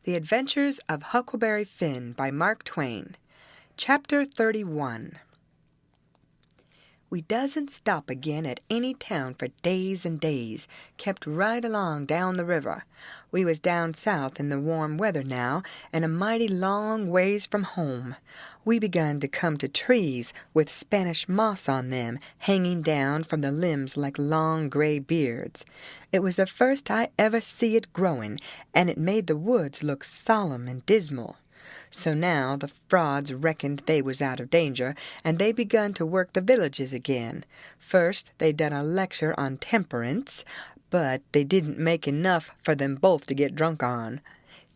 The Adventures of Huckleberry Finn by Mark Twain. Chapter 31. We doesn't stop again at any town for days and days, kept right along down the river. We was down south in the warm weather now, and a mighty long ways from home. We begun to come to trees with Spanish moss on them, hanging down from the limbs like long gray beards. It was the first I ever see it growing, and it made the woods look solemn and dismal. So now the frauds reckoned they was out of danger, and they begun to work the villages again. First they done a lecture on temperance, but they didn't make enough for them both to get drunk on.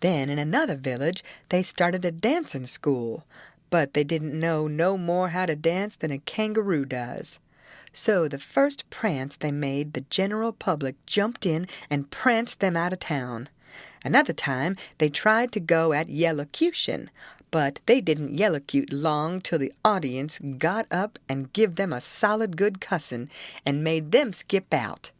Then in another village they started a dancing school, but they didn't know no more how to dance than a kangaroo does. So the first prance they made, the general public jumped in and pranced them out of town. Another time they tried to go at yellocution, but they didn't yellocute long till the audience got up and give them a solid good cussing and made them skip out.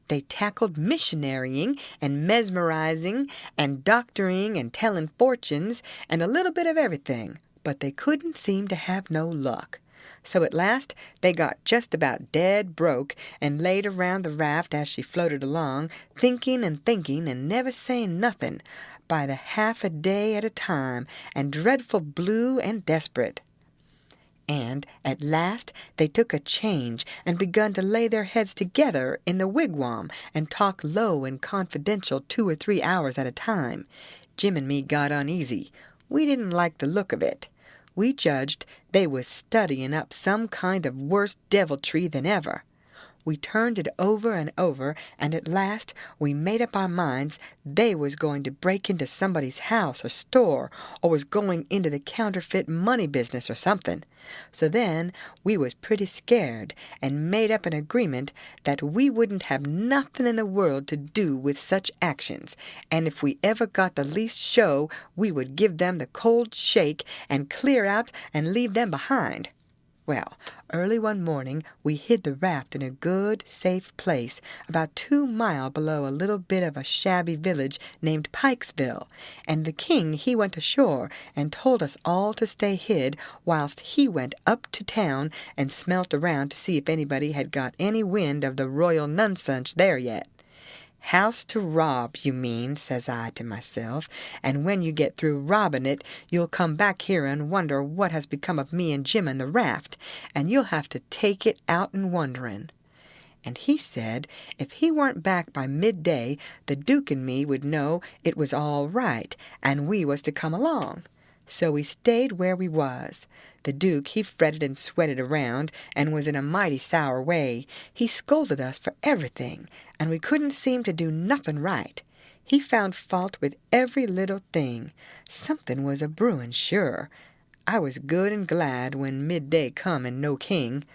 They tackled missionarying and mesmerizing and doctoring and telling fortunes and a little bit of everything, but they couldn't seem to have no luck. So at last they got just about dead broke and laid around the raft as she floated along, thinking and never saying nothing, by the half a day at a time, and dreadful blue and desperate. And at last they took a change and begun to lay their heads together in the wigwam and talk low and confidential 2 or 3 hours at a time. Jim and me got uneasy. We didn't like the look of it. We judged they was studying up some kind of worse deviltry than ever. We turned it over and over, and at last we made up our minds they was going to break into somebody's house or store, or was going into the counterfeit money business or something. So then we was pretty scared, and made up an agreement that we wouldn't have nothing in the world to do with such actions, and if we ever got the least show, we would give them the cold shake and clear out and leave them behind. Well, early one morning we hid the raft in a good, safe place, about 2 miles below a little bit of a shabby village named Pikesville, and the king he went ashore and told us all to stay hid whilst he went up to town and smelt around to see if anybody had got any wind of the royal nonsense there yet. "House to rob, you mean," says I to myself, "and when you get through robbing it, you'll come back here and wonder what has become of me and Jim and the raft, and you'll have to take it out and wondering." And he said if he weren't back by midday, the Duke and me would know it was all right, and we was to come along. So we stayed where we was. The Duke, he fretted and sweated around, and was in a mighty sour way. He scolded us for everything, and we couldn't seem to do nothing right. He found fault with every little thing. Something was a-brewing, sure. I was good and glad when midday come and no king.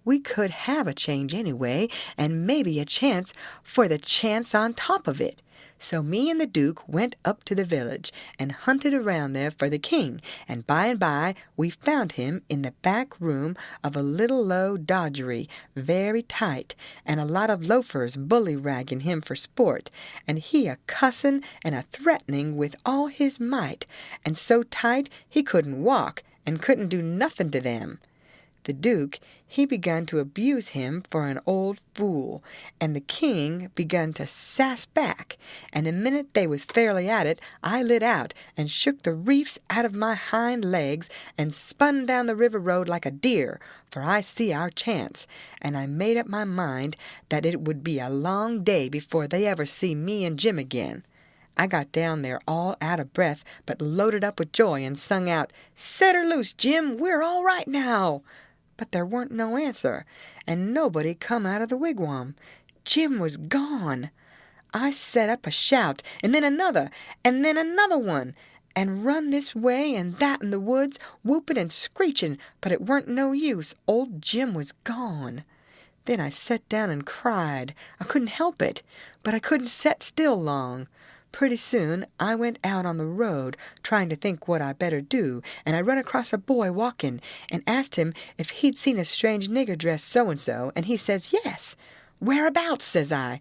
We could have a change anyway, and maybe a chance for the chance on top of it. So me and the Duke went up to the village and hunted around there for the king, and by we found him in the back room of a little low dodgery, very tight, and a lot of loafers bully-ragging him for sport, and he a-cussing and a-threatening with all his might, and so tight he couldn't walk and couldn't do nothing to them. The Duke, he begun to abuse him for an old fool, and the king begun to sass back, and the minute they was fairly at it, I lit out and shook the reefs out of my hind legs and spun down the river road like a deer, for I see our chance, and I made up my mind that it would be a long day before they ever see me and Jim again. I got down there all out of breath, but loaded up with joy, and sung out, "Set her loose, Jim, we're all right now." But there weren't no answer, and nobody come out of the wigwam. Jim was gone. I set up a shout, and then another one, and run this way and that in the woods, whooping and screeching, but it weren't no use. Old Jim was gone. Then I set down and cried. I couldn't help it, but I couldn't set still long. Pretty soon I went out on the road trying to think what I better do, and I run across a boy walking and asked him if he'd seen a strange nigger dressed so-and-so, and he says, "Yes." "Whereabouts?" says I.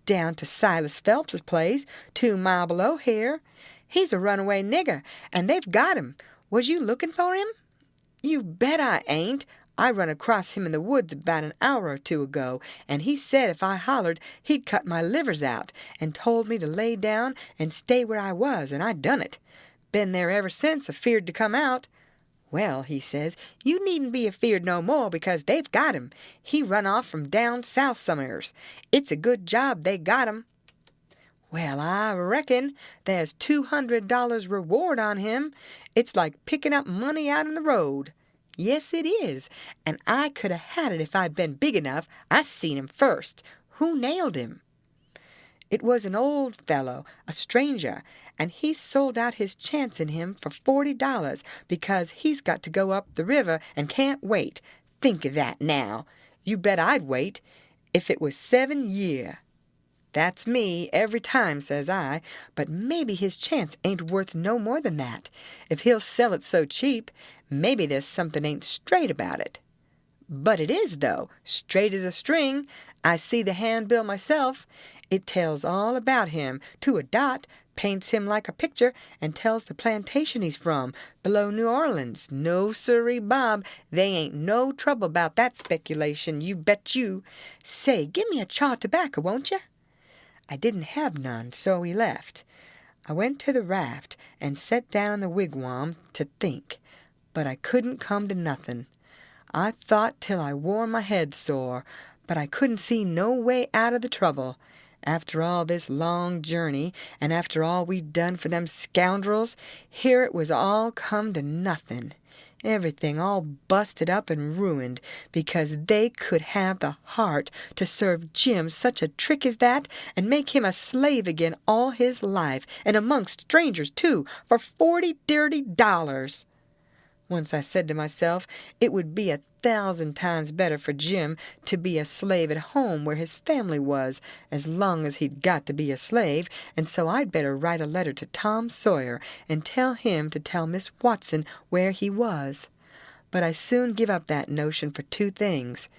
down to Silas Phelps's place, 2 mile below here. He's a runaway nigger, and they've got him. Was you looking for him?" "You bet I ain't. I run across him in the woods about an hour or 2 ago, and he said if I hollered he'd cut my livers out, and told me to lay down and stay where I was, and I done it. Been there ever since, afeard to come out. Well, he says, you needn't be afeard no more, because they've got him. He run off from down south somewheres. It's a good job they got him." "Well, I reckon there's $200 reward on him. It's like picking up money out on the road." "Yes, it is, and I could have had it if I'd been big enough. I seen him first." "Who nailed him?" "It was an old fellow, a stranger, and he sold out his chance in him for $40 because he's got to go up the river and can't wait. Think of that now. You bet I'd wait if it was 7 year. "That's me every time," says I, "but maybe his chance ain't worth no more than that. If he'll sell it so cheap, maybe there's something ain't straight about it." "But it is, though, straight as a string. I see the handbill myself. It tells all about him, to a dot, paints him like a picture, and tells the plantation he's from, below New Orleans. No sirree, Bob, they ain't no trouble about that speculation, you bet you. Say, give me a chaw of tobacco, won't you?" I didn't have none, so we left. I went to the raft and sat down in the wigwam to think, but I couldn't come to nothing. I thought till I wore my head sore, but I couldn't see no way out of the trouble. After all this long journey, and after all we'd done for them scoundrels, here it was all come to nothing. Everything all busted up and ruined, because they could have the heart to serve Jim such a trick as that, and make him a slave again all his life, and amongst strangers, too, for $40 dirty dollars. Once I said to myself it would be 1,000 times better for Jim to be a slave at home where his family was, as long as he'd got to be a slave, and so I'd better write a letter to Tom Sawyer and tell him to tell Miss Watson where he was. But I soon give up that notion for 2 things.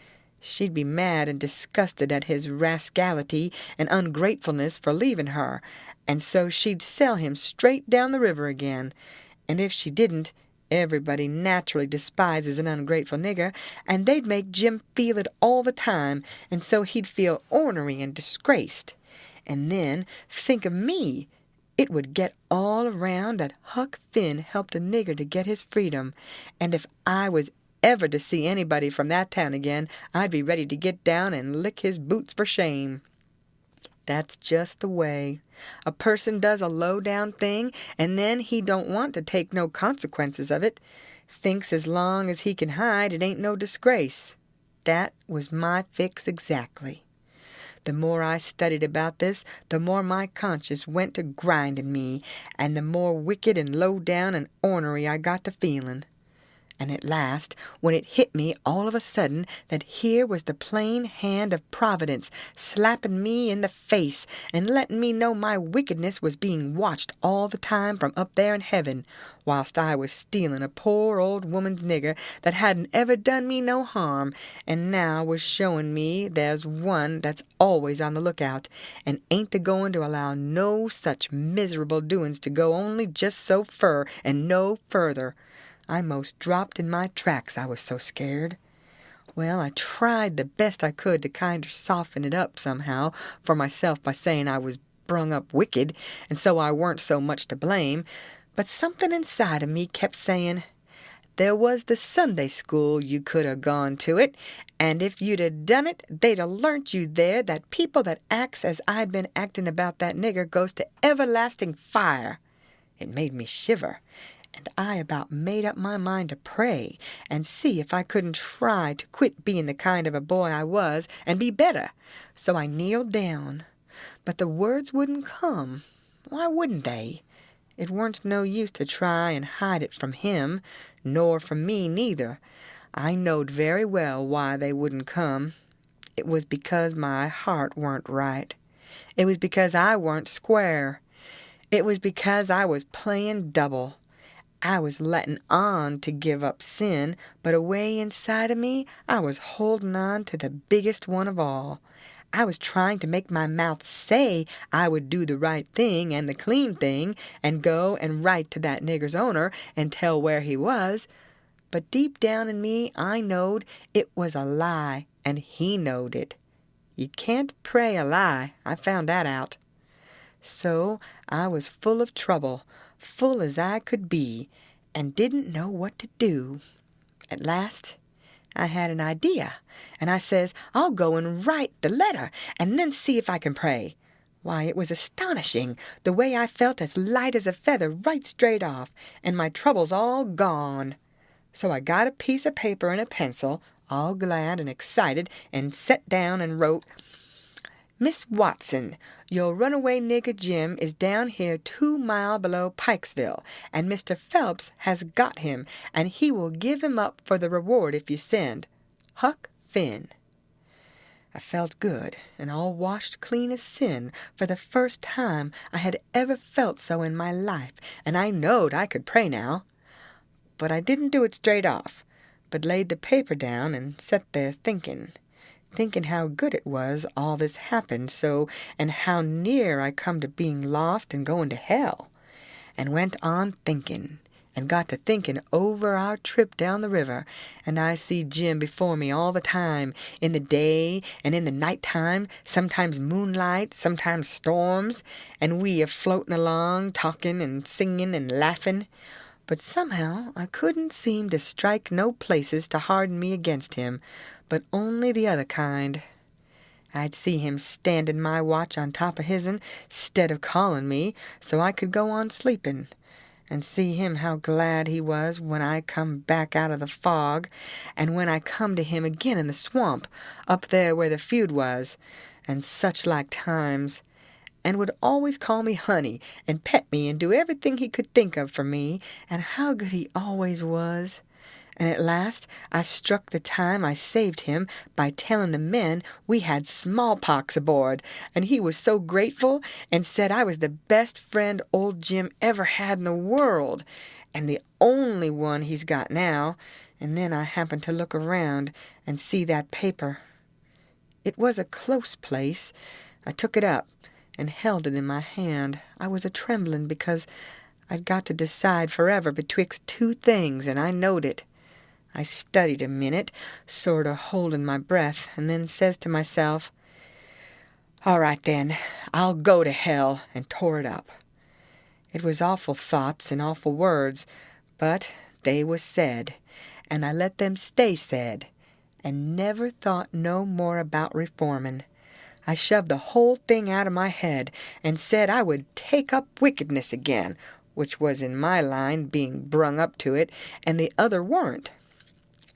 She'd be mad and disgusted at his rascality and ungratefulness for leaving her, and so she'd sell him straight down the river again. And if she didn't, everybody naturally despises an ungrateful nigger, and they'd make Jim feel it all the time, and so he'd feel ornery and disgraced. And then, think of me! It would get all around that Huck Finn helped a nigger to get his freedom, and if I was ever to see anybody from that town again, I'd be ready to get down and lick his boots for shame. That's just the way. A person does a low-down thing, and then he don't want to take no consequences of it. Thinks as long as he can hide, it ain't no disgrace. That was my fix exactly. The more I studied about this, the more my conscience went to grinding me, and the more wicked and low-down and ornery I got to feeling. And at last, when it hit me all of a sudden that here was the plain hand of Providence slapping me in the face and letting me know my wickedness was being watched all the time from up there in heaven, whilst I was stealing a poor old woman's nigger that hadn't ever done me no harm, and now was showing me there's one that's always on the lookout, and ain't a-going to allow no such miserable doings to go only just so fur and no further. I most dropped in my tracks, I was so scared. Well, I tried the best I could to kinder soften it up somehow for myself by saying I was brung up wicked, and so I weren't so much to blame, but something inside of me kept saying, there was the Sunday school you could have gone to it, and if you'd have done it, they'd have learnt you there that people that acts as I'd been acting about that nigger goes to everlasting fire. It made me shiver, and I about made up my mind to pray and see if I couldn't try to quit being the kind of a boy I was and be better. So I kneeled down. But the words wouldn't come. Why wouldn't they? It weren't no use to try and hide it from him, nor from me neither. I knowed very well why they wouldn't come. It was because my heart weren't right. It was because I weren't square. It was because I was playing double. I was letting on to give up sin, but away inside of me I was holding on to the biggest one of all. I was trying to make my mouth say I would do the right thing and the clean thing and go and write to that nigger's owner and tell where he was. But deep down in me I knowed it was a lie, and he knowed it. You can't pray a lie. I found that out. So I was full of trouble, full as I could be, and didn't know what to do. At last I had an idea, and I says, I'll go and write the letter, and then see if I can pray. Why, it was astonishing, the way I felt as light as a feather right straight off, and my troubles all gone. So I got a piece of paper and a pencil, all glad and excited, and set down and wrote, Miss Watson, your runaway nigger Jim is down here 2 miles below Pikesville, and Mr. Phelps has got him, and he will give him up for the reward if you send. Huck Finn. I felt good and all washed clean as sin for the first time I had ever felt so in my life, and I knowed I could pray now. But I didn't do it straight off, but laid the paper down and set there thinking how good it was all this happened so, and how near I come to being lost and going to hell, and went on thinking, and got to thinking over our trip down the river, and I see Jim before me all the time, in the day and in the night time, sometimes moonlight, sometimes storms, and we a floating along, talking and singing and laughing. But somehow I couldn't seem to strike no places to harden me against him, but only the other kind. I'd see him standing my watch on top of his'n, 'stead of calling me, so I could go on sleeping, and see him how glad he was when I come back out of the fog, and when I come to him again in the swamp, up there where the feud was, and such like times, and would always call me honey, and pet me, and do everything he could think of for me, and how good he always was. And at last I struck the time I saved him by telling the men we had smallpox aboard, and he was so grateful and said I was the best friend old Jim ever had in the world, and the only one he's got now. And then I happened to look around and see that paper. It was a close place. I took it up and held it in my hand. I was a-trembling because I'd got to decide forever betwixt 2 things, and I knowed it. I studied a minute, sort of holding my breath, and then says to myself, all right then, I'll go to hell, and tore it up. It was awful thoughts and awful words, but they was said, and I let them stay said, and never thought no more about reforming. I shoved the whole thing out of my head, and said I would take up wickedness again, which was in my line, being brung up to it, and the other warn't.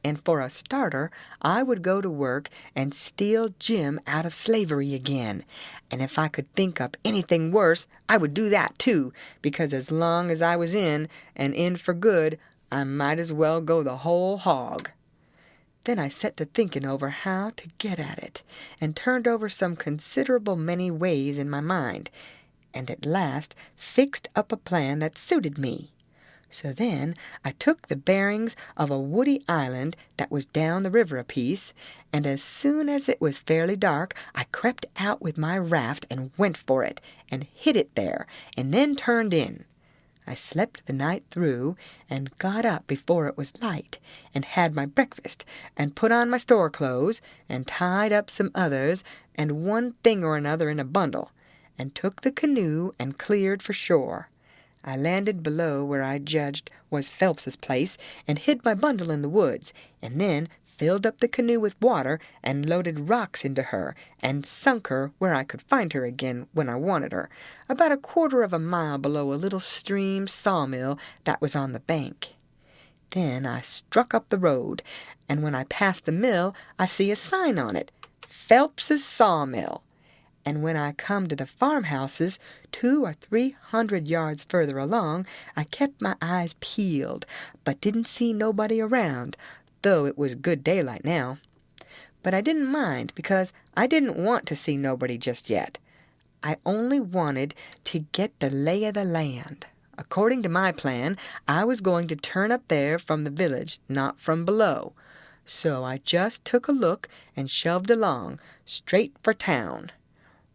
And for a starter, I would go to work and steal Jim out of slavery again. And if I could think up anything worse, I would do that too, because as long as I was in, and in for good, I might as well go the whole hog. Then I set to thinking over how to get at it, and turned over some considerable many ways in my mind, and at last fixed up a plan that suited me. So then I took the bearings of a woody island that was down the river a piece, and as soon as it was fairly dark, I crept out with my raft and went for it, and hid it there, and then turned in. I slept the night through, and got up before it was light, and had my breakfast, and put on my store clothes, and tied up some others, and one thing or another in a bundle, and took the canoe and cleared for shore. I landed below where I judged was Phelps's place, and hid my bundle in the woods, and then filled up the canoe with water, and loaded rocks into her, and sunk her where I could find her again when I wanted her, about 1/4 of a mile below a little stream sawmill that was on the bank. Then I struck up the road, and when I passed the mill, I see a sign on it, Phelps's Sawmill. And when I come to the farmhouses, 200 or 300 yards further along, I kept my eyes peeled, but didn't see nobody around, though it was good daylight now. But I didn't mind, because I didn't want to see nobody just yet. I only wanted to get the lay of the land. According to my plan, I was going to turn up there from the village, not from below. So I just took a look and shoved along, straight for town.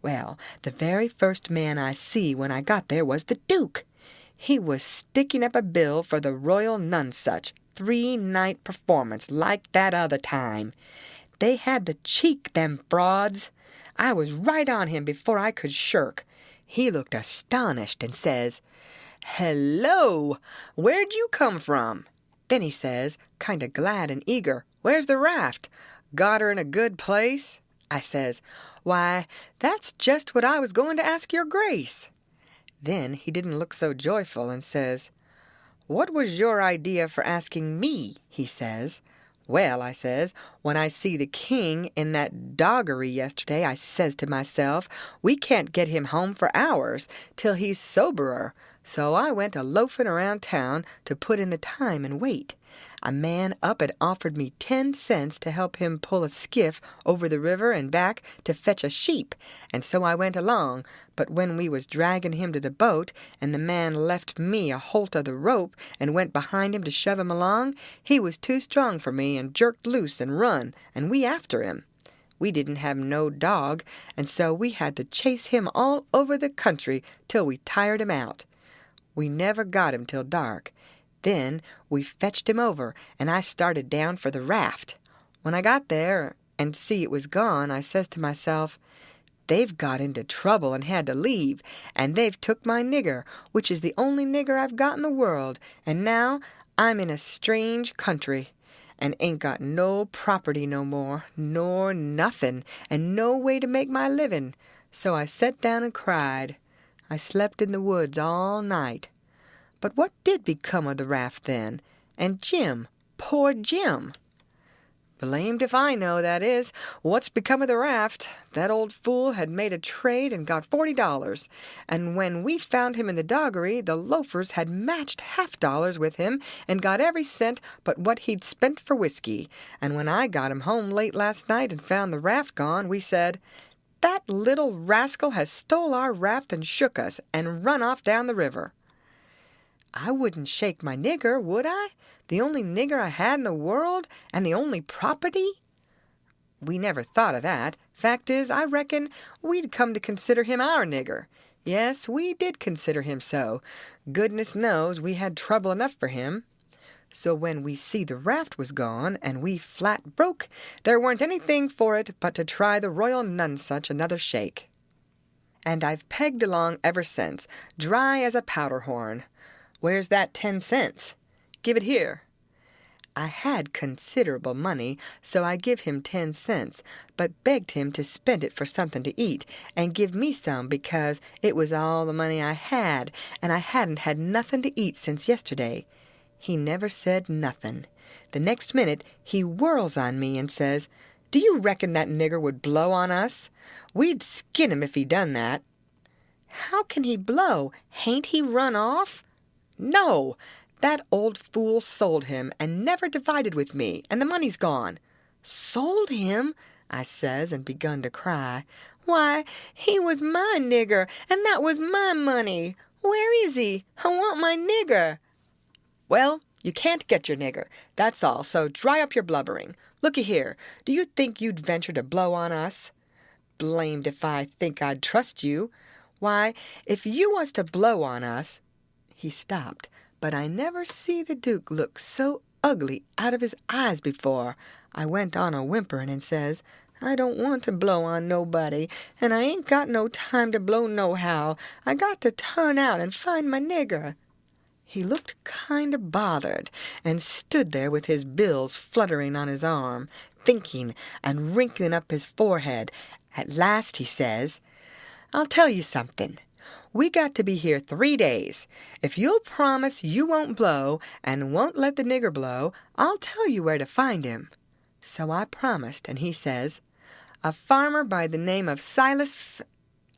Well, the very first man I see when I got there was the Duke. He was sticking up a bill for the Royal Nonesuch 3-night performance like that other time. They had the cheek, them frauds. I was right on him before I could shirk. He looked astonished and says, "Hello, where'd you come from?" Then he says, kind of glad and eager, "Where's the raft? Got her in a good place?" I says, "Why, that's just what I was going to ask your grace." Then he didn't look so joyful and says, "What was your idea for asking me?" he says. "Well," I says, "when I see the king in that doggery yesterday, I says to myself, we can't get him home for hours till he's soberer. So I went a-loafing around town to put in the time and wait. A man up had offered me 10 cents to help him pull a skiff over the river and back to fetch a sheep, and so I went along. But when we was dragging him to the boat, and the man left me a holt of the rope and went behind him to shove him along, he was too strong for me and jerked loose and run, and we after him. We didn't have no dog, and so we had to chase him all over the country till we tired him out. We never got him till dark. Then we fetched him over, and I started down for the raft. When I got there and see it was gone, I says to myself, they've got into trouble and had to leave, and they've took my nigger, which is the only nigger I've got in the world, and now I'm in a strange country, and ain't got no property no more, nor nothing, and no way to make my living. So I set down and cried. I slept in the woods all night. But what did become of the raft then? And Jim, poor Jim? Blamed if I know, that is. What's become of the raft? That old fool had made a trade and got $40, and when we found him in the doggery, the loafers had matched $50 with him and got every cent but what he'd spent for whiskey. And when I got him home late last night and found the raft gone, we said, "That little rascal has stole our raft and shook us and run off down the river." I wouldn't shake my nigger, would I? The only nigger I had in the world, and the only property? We never thought of that. Fact is, I reckon we'd come to consider him our nigger. Yes, we did consider him so. Goodness knows we had trouble enough for him. So when we see the raft was gone, and we flat broke, there weren't anything for it but to try the Royal Nonesuch another shake. And I've pegged along ever since, dry as a powder horn. Where's that 10 cents? Give it here. I had considerable money, so I give him 10 cents, but begged him to spend it for something to eat, and give me some because it was all the money I had, and I hadn't had nothing to eat since yesterday. He never said nothing. The next minute he whirls on me and says, "Do you reckon that nigger would blow on us? We'd skin him if he done that." "How can he blow? Hain't he run off?" "No, that old fool sold him and never divided with me, and the money's gone." "Sold him?" I says, and begun to cry. "Why, he was my nigger, and that was my money. Where is he? I want my nigger." "Well, you can't get your nigger, that's all, so dry up your blubbering. Looky here, do you think you'd venture to blow on us?" "Blamed if I think I'd trust you. Why, if you was to blow on us—" He stopped, but I never see the Duke look so ugly out of his eyes before. I went on a-whimpering and says, "I don't want to blow on nobody, and I ain't got no time to blow nohow. I got to turn out and find my nigger." He looked kind of bothered, and stood there with his bills fluttering on his arm, thinking and wrinkling up his forehead. At last he says, "I'll tell you something. We got to be here 3 days. If you'll promise you won't blow, and won't let the nigger blow, I'll tell you where to find him." So I promised, and he says, "A farmer by the name of Silas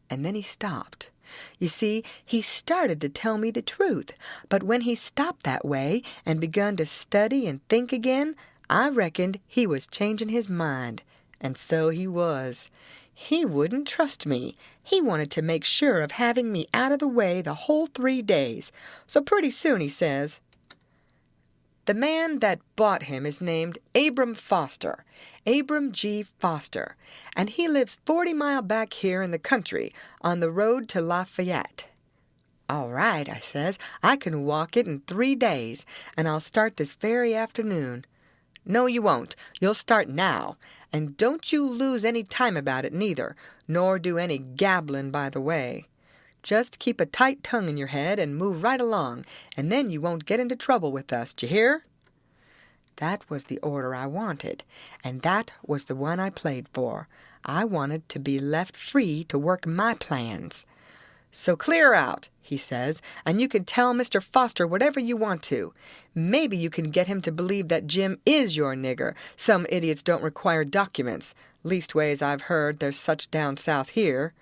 and then he stopped. You see, he started to tell me the truth, but when he stopped that way and begun to study and think again, I reckoned he was changing his mind, and so he was. He wouldn't trust me. He wanted to make sure of having me out of the way the whole 3 days. So pretty soon he says, The man that bought him is named Abram Foster, Abram G. Foster, and he lives 40 miles back here in the country on the road to Lafayette. All right, I says, I can walk it in 3 days, and I'll start this very afternoon. No, you won't. You'll start now, and don't you lose any time about it neither, nor do any gabbling by the way. Just keep a tight tongue in your head and move right along, and then you won't get into trouble with us, d'you hear? That was the order I wanted, and that was the one I played for. I wanted to be left free to work my plans. So clear out, he says, and you can tell Mr. Foster whatever you want to. Maybe you can get him to believe that Jim is your nigger. Some idiots don't require documents. Leastways, I've heard there's such down south here.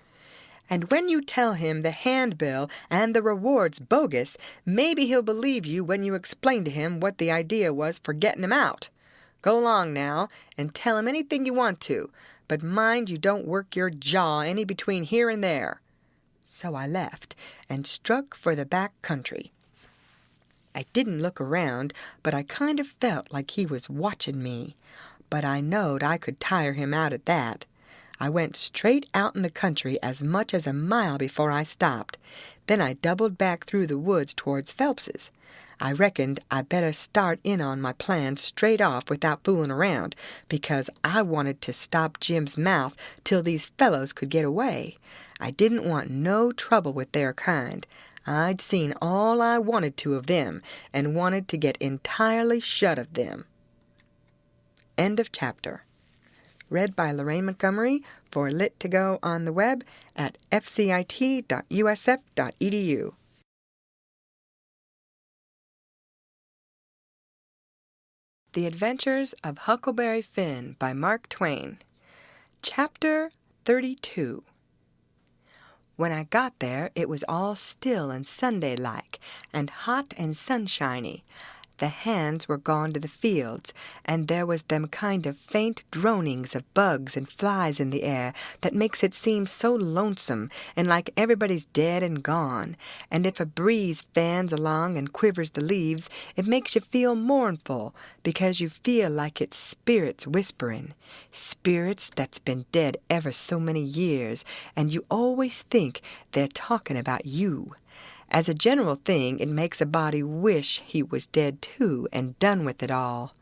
And when you tell him the handbill and the reward's bogus, maybe he'll believe you when you explain to him what the idea was for getting him out. Go along now, and tell him anything you want to, but mind you don't work your jaw any between here and there. So I left, and struck for the back country. I didn't look around, but I kind of felt like he was watching me. But I knowed I could tire him out at that. I went straight out in the country as much as a mile before I stopped. Then I doubled back through the woods towards Phelps's. I reckoned I better start in on my plan straight off without fooling around, because I wanted to stop Jim's mouth till these fellows could get away. I didn't want no trouble with their kind. I'd seen all I wanted to of them, and wanted to get entirely shut of them. End of chapter. Read by Lorraine Montgomery for Lit to Go on the web at fcit.usf.edu. The Adventures of Huckleberry Finn by Mark Twain. Chapter 32. When I got there, it was all still and Sunday-like, and hot and sunshiny. The hands were gone to the fields, and there was them kind of faint dronings of bugs and flies in the air that makes it seem so lonesome and like everybody's dead and gone. And if a breeze fans along and quivers the leaves, it makes you feel mournful, because you feel like it's spirits whispering, spirits that's been dead ever so many years, and you always think they're talking about you. As a general thing, it makes a body wish he was dead too and done with it all.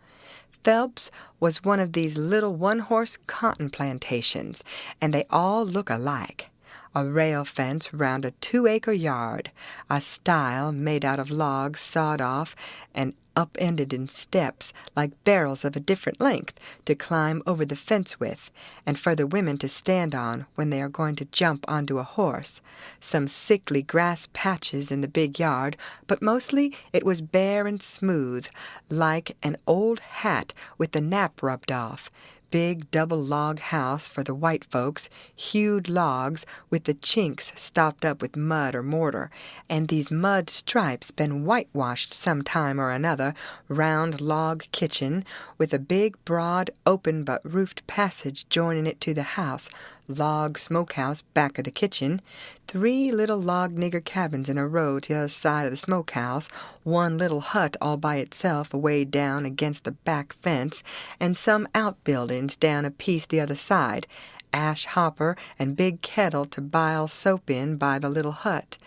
Phelps was one of these little one-horse cotton plantations, and they all look alike. A rail fence round a 2-acre yard, a stile made out of logs sawed off and up-ended in steps like barrels of a different length to climb over the fence with, and for the women to stand on when they are going to jump onto a horse. Some sickly grass patches in the big yard, but mostly it was bare and smooth, like an old hat with the nap rubbed off. Big double log house for the white folks, hewed logs with the chinks stopped up with mud or mortar, and these mud stripes been whitewashed some time or another, round log kitchen, with a big, broad, open but roofed passage joining it to the house, log smokehouse back of the kitchen, 3 little log nigger cabins in a row to the other side of the smokehouse, 1 little hut all by itself away down against the back fence, and some outbuildings down a piece the other side, ash hopper and big kettle to bile soap in by the little hut,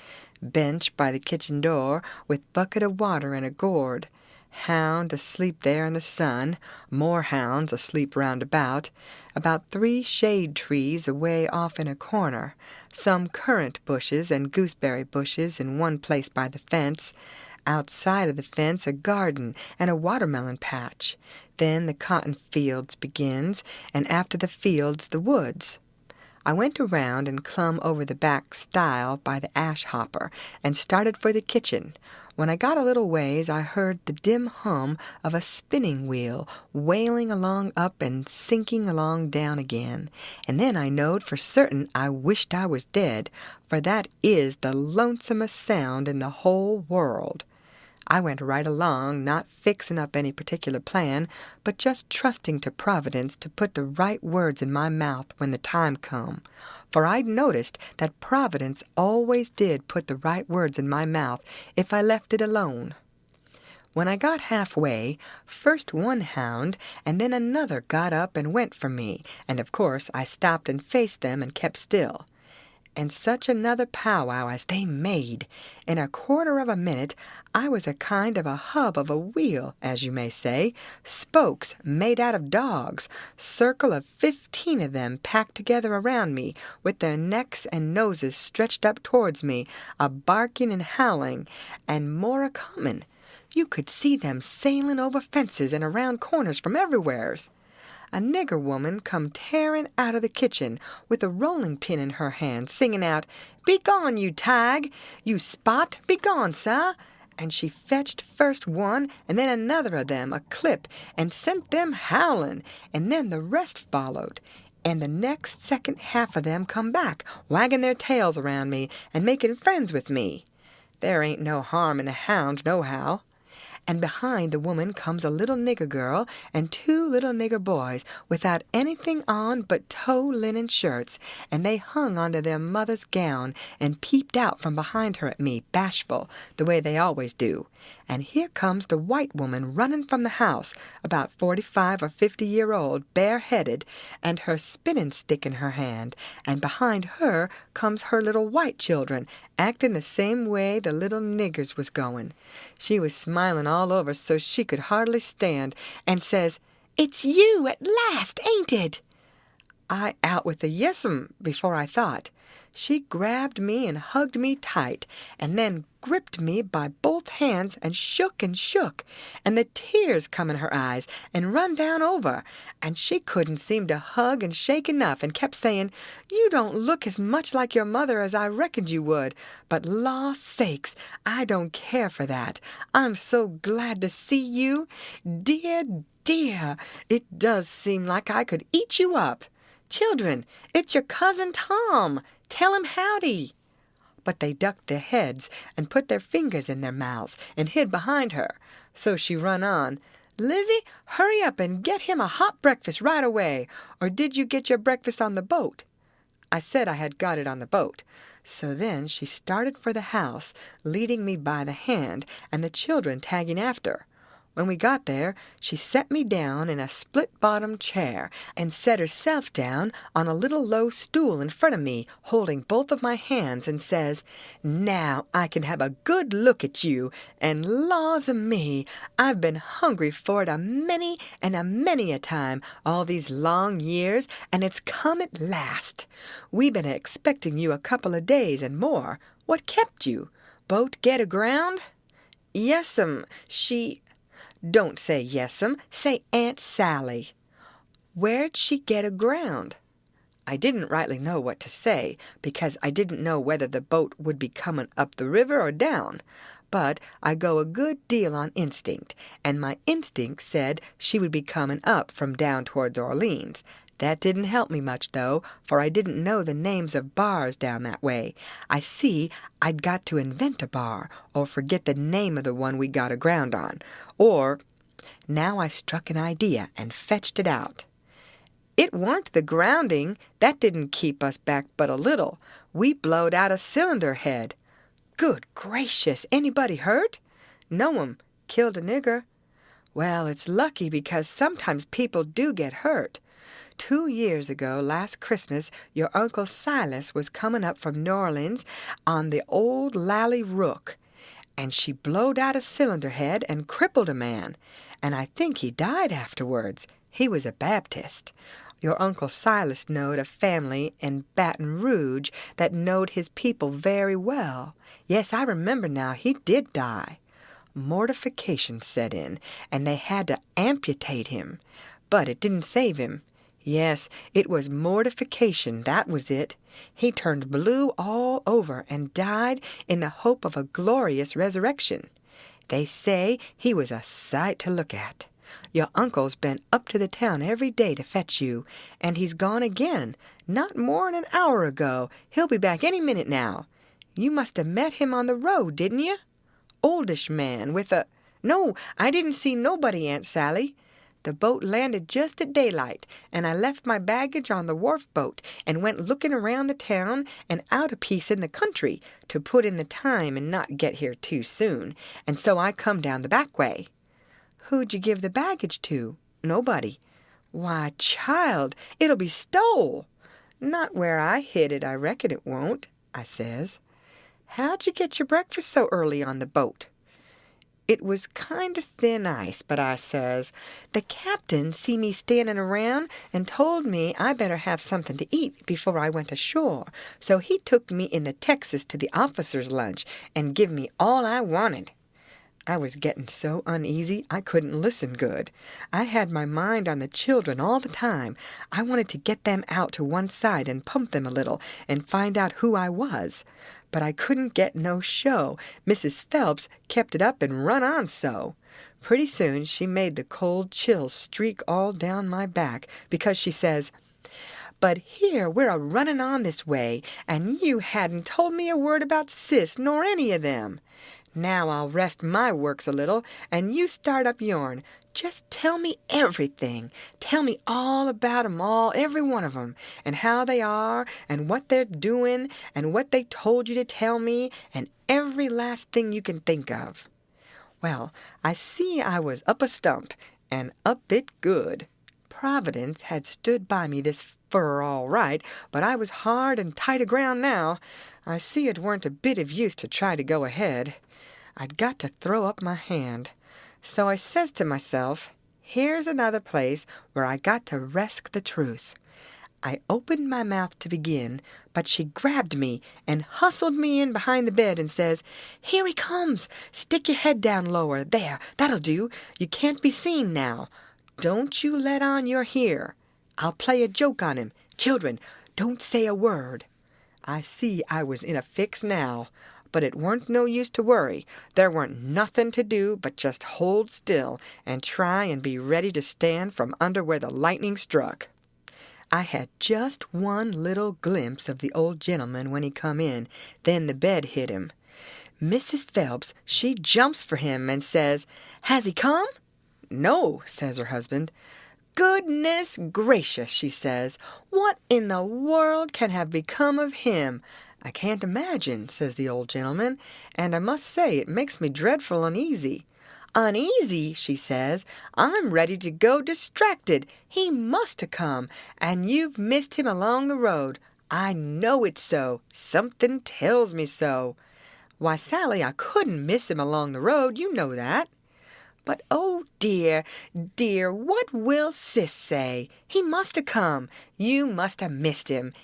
bench by the kitchen door with bucket of water and a gourd, hound asleep there in the sun, more hounds asleep round about 3 shade trees away off in a corner, some currant bushes and gooseberry bushes in one place by the fence, outside of the fence a garden and a watermelon patch. Then the cotton fields begins, and after the fields the woods. I went around and clumb over the back stile by the ash hopper and started for the kitchen. When I got a little ways, I heard the dim hum of a spinning wheel wailing along up and sinking along down again. And then I knowed for certain I wished I was dead, for that is the lonesomest sound in the whole world. I went right along, not fixing up any particular plan, but just trusting to Providence to put the right words in my mouth when the time come. For I'd noticed that Providence always did put the right words in my mouth if I left it alone. When I got halfway, first one hound and then another got up and went for me, and of course I stopped and faced them and kept still. And such another powwow as they made! In a quarter of a minute I was a kind of a hub of a wheel, as you may say, spokes made out of dogs, circle of 15 of them packed together around me, with their necks and noses stretched up towards me, a barking and howling, and more a comin'. You could see them sailing over fences and around corners from everywheres. A nigger woman come tearing out of the kitchen with a rolling pin in her hand, singing out, "Begone, you Tige! You Spot! Begone, sah!" And she fetched first one and then another of them a clip and sent them howling, and then the rest followed. And the next second half of them come back, wagging their tails around me and making friends with me. There ain't no harm in a hound nohow. And behind the woman comes a little nigger girl and 2 little nigger boys without anything on but tow linen shirts, and they hung onto their mother's gown and peeped out from behind her at me, bashful, the way they always do. And here comes the white woman running from the house, about 45 or 50-year-old, bareheaded, and her spinning stick in her hand, and behind her comes her little white children, acting the same way the little niggers was going. She was smiling all over so she could hardly stand, and says, "It's you at last, ain't it?" I out with a yes'm before I thought. She grabbed me and hugged me tight, and then gripped me by both hands and shook, and the tears come in her eyes and run down over, and she couldn't seem to hug and shake enough, and kept saying, "You don't look as much like your mother as I reckoned you would, but law sakes, I don't care for that. I'm so glad to see you. Dear, dear, it does seem like I could eat you up. Children, it's your cousin Tom. Tell him howdy." But they ducked their heads and put their fingers in their mouths and hid behind her. So she run on, "Lizzie, hurry up and get him a hot breakfast right away. Or did you get your breakfast on the boat?" I said I had got it on the boat. So then she started for the house, leading me by the hand, and the children tagging after. When we got there, she set me down in a split-bottomed chair and set herself down on a little low stool in front of me, holding both of my hands, and says, "Now I can have a good look at you, and laws a me, I've been hungry for it a many and a many a time all these long years, and it's come at last. We been expecting you a couple of days and more. What kept you? Boat get aground?" "Yes'm, she—" "Don't say yes'm, say Aunt Sally." "Where'd she get aground?" I didn't rightly know what to say, because I didn't know whether the boat would be coming up the river or down. But I go a good deal on instinct, and my instinct said she would be coming up from down towards Orleans. That didn't help me much, though, for I didn't know the names of bars down that way. I see I'd got to invent a bar, or forget the name of the one we got aground on. Now I struck an idea and fetched it out. "It warn't the grounding. That didn't keep us back but a little. We blowed out a cylinder head." "Good gracious! Anybody hurt?" "No'm. Killed a nigger." "Well, it's lucky, because sometimes people do get hurt. 2 years ago, last Christmas, your Uncle Silas was coming up from New Orleans on the old Lally Rook, and she blowed out a cylinder head and crippled a man, and I think he died afterwards. He was a Baptist. Your Uncle Silas knowed a family in Baton Rouge that knowed his people very well. Yes, I remember now, he did die. Mortification set in, and they had to amputate him. But it didn't save him. Yes, it was mortification, that was it. He turned blue all over and died in the hope of a glorious resurrection. They say he was a sight to look at. Your uncle's been up to the town every day to fetch you, and he's gone again, not more'n an hour ago. He'll be back any minute now. You must have met him on the road, didn't you? Oldish man with a— "No, I didn't see nobody, Aunt Sally." The boat landed just at daylight, and I left my baggage on the wharf boat and went looking around the town and out a piece in the country to put in the time and not get here too soon, and so I come down the back way." "Who'd you give the baggage to?" "Nobody." "Why, child, it'll be stole." "Not where I hid it, I reckon it won't," I says. "How'd you get your breakfast so early on the boat?" "It was kind of thin ice, but," I says, "the captain see me standing around and told me I better have something to eat before I went ashore, so he took me in the Texas to the officers' lunch and give me all I wanted." I was getting so uneasy I couldn't listen good. I had my mind on the children all the time. I wanted to get them out to one side and pump them a little and find out who I was. But I couldn't get no show. Mrs. Phelps kept it up and run on so. Pretty soon she made the cold chills streak all down my back because she says, "But here we're a-running on this way, and you hadn't told me a word about Sis nor any of them. Now I'll rest my works a little, and you start up yourn. Just tell me everything. Tell me all about 'em all, every one of 'em, and how they are, and what they're doing, and what they told you to tell me, and every last thing you can think of." Well, I see I was up a stump, and up it good. Providence had stood by me this fur all right, but I was hard and tight aground now. I see it weren't a bit of use to try to go ahead. I'd got to throw up my hand. So I says to myself, here's another place where I got to resk the truth. I opened my mouth to begin, but she grabbed me and hustled me in behind the bed and says, "Here he comes. Stick your head down lower. There, that'll do. You can't be seen now. Don't you let on you're here. I'll play a joke on him. Children, don't say a word." I see I was in a fix now, but it weren't no use to worry. There weren't nothing to do but just hold still and try and be ready to stand from under where the lightning struck. I had just one little glimpse of the old gentleman when he come in, then the bed hit him. Mrs. Phelps, she jumps for him and says, "Has he come?" "No," says her husband. "Goodness gracious," she says, "what in the world can have become of him?" "I can't imagine," says the old gentleman, "and I must say it makes me dreadful uneasy." "Uneasy," she says, "I'm ready to go distracted. He must have come, and you've missed him along the road. I know it's so. Something tells me so." "Why, Sally, I couldn't miss him along the road. You know that." "But, oh, dear, dear, what will Sis say? He must have come. You must have missed him.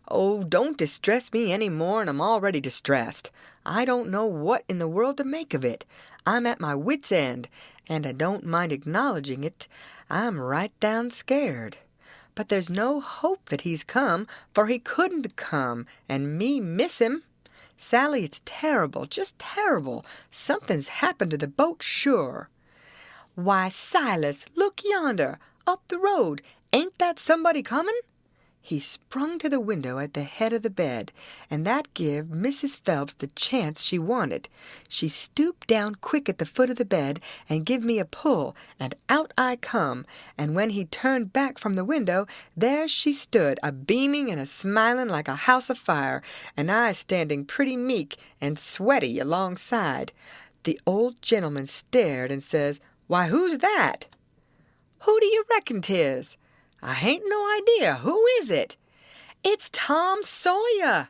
Oh, don't distress me any more'n I'm already distressed. I don't know what in the world to make of it. I'm at my wit's end, and I don't mind acknowledging it. I'm right down scared. But there's no hope that he's come, for he couldn't come, and me miss him. Sally, it's terrible, just terrible. Something's happened to the boat, sure." "Why, Silas, look yonder, up the road. Ain't that somebody coming?" He sprung to the window at the head of the bed, and that give Mrs. Phelps the chance she wanted. She stooped down quick at the foot of the bed and give me a pull, and out I come, and when he turned back from the window, there she stood, a-beaming and a-smiling like a house afire, and I standing pretty meek and sweaty alongside. The old gentleman stared and says, "Why, who's that?" "Who do you reckon 'tis?" "I hain't no idea. Who is it?" "It's Tom Sawyer."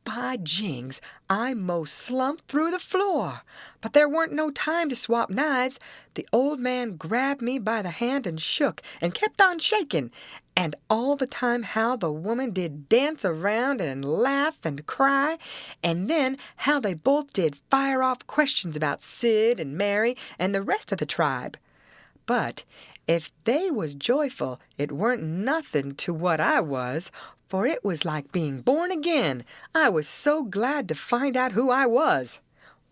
By jings, I most slumped through the floor. But there weren't no time to swap knives. The old man grabbed me by the hand and shook, and kept on shaking. And all the time how the woman did dance around and laugh and cry, and then how they both did fire off questions about Sid and Mary and the rest of the tribe. But if they was joyful, it weren't nothing to what I was, for it was like being born again. I was so glad to find out who I was.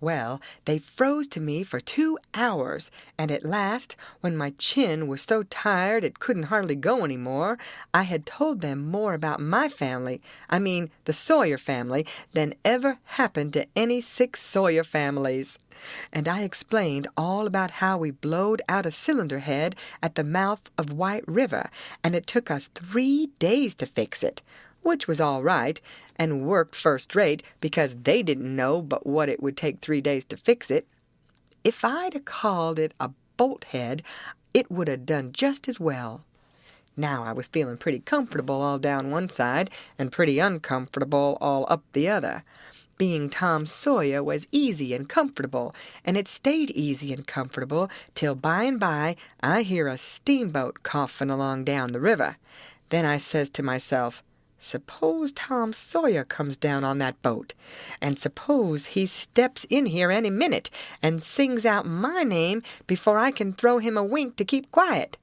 Well, they froze to me for 2 hours, and at last, when my chin was so tired it couldn't hardly go any more, I had told them more about my family, I mean the Sawyer family, than ever happened to any 6 Sawyer families. And I explained all about how we blowed out a cylinder head at the mouth of White River, and it took us 3 days to fix it, which was all right, and worked first rate because they didn't know but what it would take 3 days to fix it. If I'd a called it a bolt head, it would have done just as well. Now I was feeling pretty comfortable all down one side and pretty uncomfortable all up the other. Being Tom Sawyer was easy and comfortable, and it stayed easy and comfortable till by and by I hear a steamboat coughing along down the river. Then I says to myself, suppose Tom Sawyer comes down on that boat, and suppose he steps in here any minute and sings out my name before I can throw him a wink to keep quiet.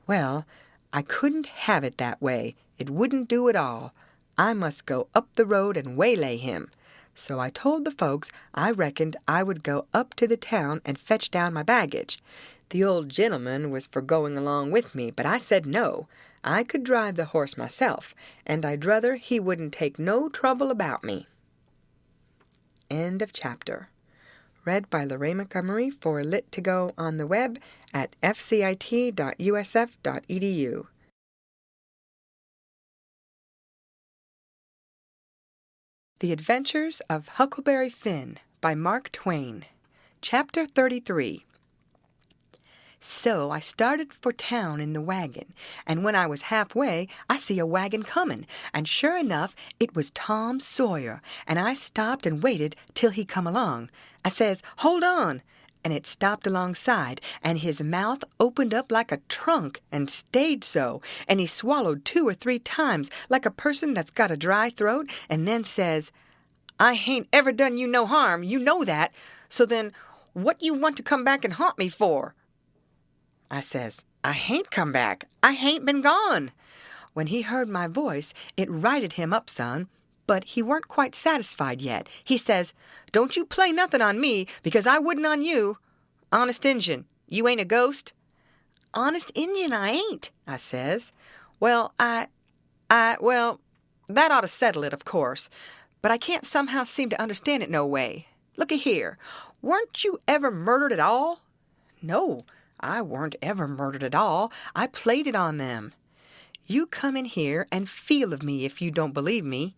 Well, I couldn't have it that way. It wouldn't do at all. I must go up the road and waylay him. So I told the folks I reckoned I would go up to the town and fetch down my baggage. The old gentleman was for going along with me, but I said no. I could drive the horse myself, and I'd rather he wouldn't take no trouble about me. End of chapter. Read by Lorraine Montgomery for Lit to Go on the web at fcit.usf.edu. The Adventures of Huckleberry Finn by Mark Twain. Chapter 33. So I started for town in the wagon, and when I was halfway, I see a wagon coming, and sure enough, it was Tom Sawyer, and I stopped and waited till he come along. I says, "Hold on," and it stopped alongside, and his mouth opened up like a trunk, and stayed so, and he swallowed 2 or 3 times like a person that's got a dry throat, and then says, "I hain't ever done you no harm, you know that, so then what you want to come back and haunt me for?" I says, "I hain't come back. I hain't been gone." When he heard my voice, it righted him up some, but he weren't quite satisfied yet. He says, "Don't you play nothing on me, because I wouldn't on you. Honest Injun, you ain't a ghost?" "Honest Injun, I ain't," I says. "Well, well, that ought to settle it, of course, but I can't somehow seem to understand it no way. Looky here, weren't you ever murdered at all?" "No, I weren't ever murdered at all. I played it on them." "You come in here and feel of me if you don't believe me."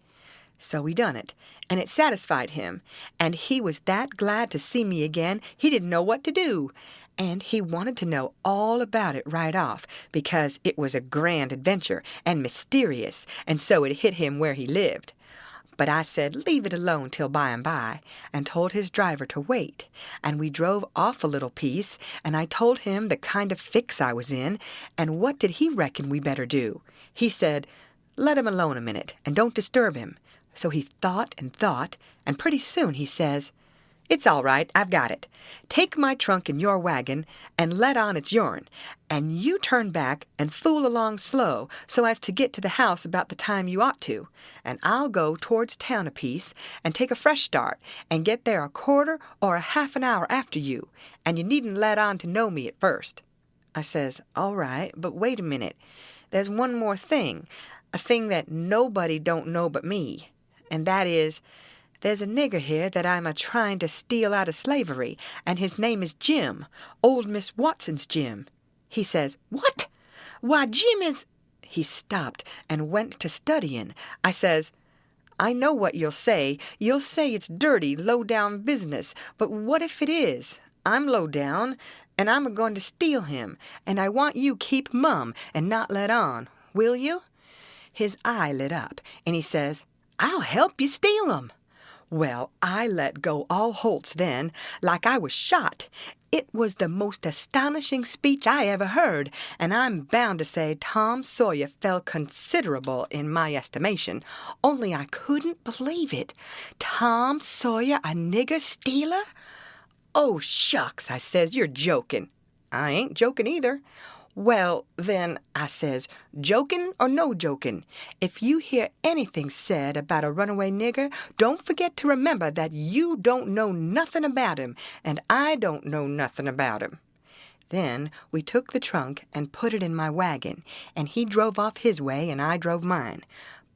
So he done it, and it satisfied him, and he was that glad to see me again he didn't know what to do. And he wanted to know all about it right off, because it was a grand adventure and mysterious, and so it hit him where he lived. But I said leave it alone till by and by, and told his driver to wait, and we drove off a little piece, and I told him the kind of fix I was in, and what did he reckon we better do. He said, "Let him alone a minute, and don't disturb him." So he thought, and pretty soon he says, "It's all right, I've got it. Take my trunk in your wagon, and let on it's yourn, and you turn back and fool along slow, so as to get to the house about the time you ought to, and I'll go towards town a piece, and take a fresh start, and get there a quarter or a half an hour after you, and you needn't let on to know me at first." I says, "All right, but wait a minute. There's one more thing, a thing that nobody don't know but me, and that is, there's a nigger here that I'm a-trying to steal out of slavery, and his name is Jim, old Miss Watson's Jim." He says, "What? Why, Jim is—" He stopped and went to studying. I says, "I know what you'll say. You'll say it's dirty, low-down business, but what if it is? I'm low-down, and I'm a-going to steal him, and I want you keep mum and not let on. Will you?" His eye lit up, and he says, "I'll help you steal 'em." Well, I let go all holts then, like I was shot. It was the most astonishing speech I ever heard, and I'm bound to say Tom Sawyer fell considerable in my estimation, only I couldn't believe it. Tom Sawyer a nigger stealer? "Oh, shucks," I says, "you're joking." "I ain't joking either." "Well, then," I says, "joking or no joking, if you hear anything said about a runaway nigger, don't forget to remember that you don't know nothing about him, and I don't know nothing about him." Then we took the trunk and put it in my wagon, and he drove off his way and I drove mine.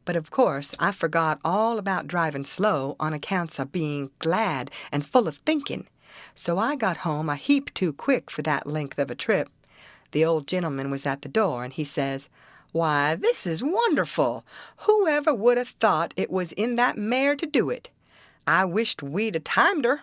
But of course I forgot all about driving slow on accounts of being glad and full of thinking. So I got home a heap too quick for that length of a trip. The old gentleman was at the door, and he says, "Why, this is wonderful! Whoever would have thought it was in that mare to do it? I wished we'd a timed her.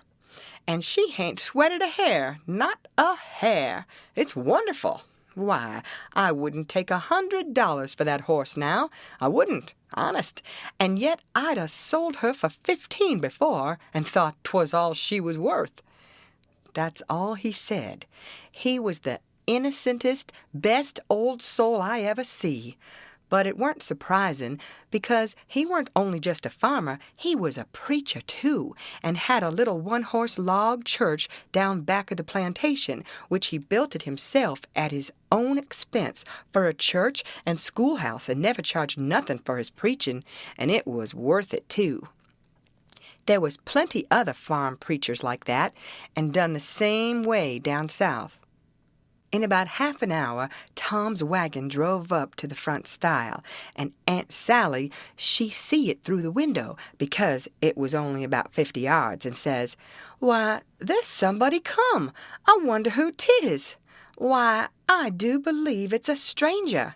And she hain't sweated a hair, not a hair. It's wonderful. Why, I wouldn't take $100 for that horse now. I wouldn't, honest. And yet I'd a sold her for 15 before, and thought 'twas all she was worth." That's all he said. He was the innocentest, best old soul I ever see. But it weren't surprising, because he weren't only just a farmer, he was a preacher too, and had a little one-horse log church down back of the plantation, which he built it himself at his own expense for a church and schoolhouse, and never charged nothing for his preaching, and it was worth it too. There was plenty other farm preachers like that, and done the same way down south. In about half an hour, Tom's wagon drove up to the front stile, and Aunt Sally, she see it through the window, because it was only about 50 yards, and says, "Why, there's somebody come. I wonder who 'tis. Why, I do believe it's a stranger.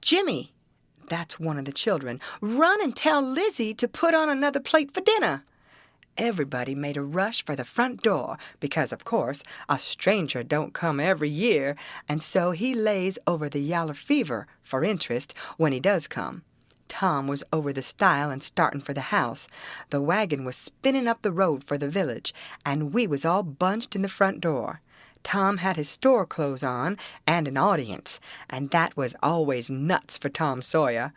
Jimmy," that's one of the children, "run and tell Lizzie to put on another plate for dinner." Everybody made a rush for the front door, because, of course, a stranger don't come every year, and so he lays over the yaller fever for interest when he does come. Tom was over the stile and starting for the house. The wagon was spinning up the road for the village, and we was all bunched in the front door. Tom had his store clothes on and an audience, and that was always nuts for Tom Sawyer.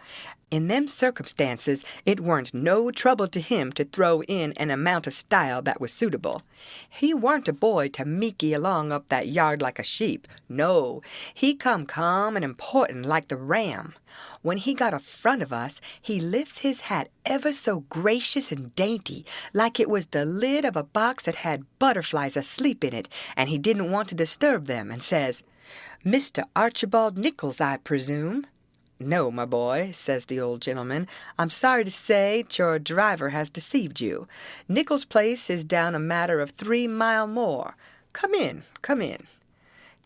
In them circumstances, it weren't no trouble to him to throw in an amount of style that was suitable. He weren't a boy to meeky along up that yard like a sheep. No, he come calm and important like the ram. When he got a front of us, he lifts his hat ever so gracious and dainty, like it was the lid of a box that had butterflies asleep in it, and he didn't want to disturb them, and says, "Mr. Archibald Nichols, I presume?" "No, my boy," says the old gentleman. "I'm sorry to say your driver has deceived you. Nichols' place is down a matter of 3 mile more. Come in, come in."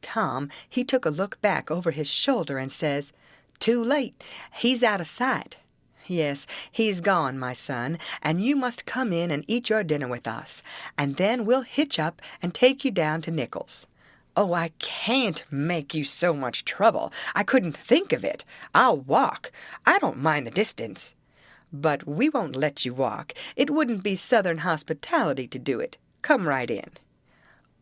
Tom, he took a look back over his shoulder and says, "Too late. He's out of sight." "Yes, he's gone, my son, and you must come in and eat your dinner with us, and then we'll hitch up and take you down to Nichols." "Oh, I can't make you so much trouble. I couldn't think of it. I'll walk. I don't mind the distance." "But we won't let you walk. It wouldn't be Southern hospitality to do it. Come right in."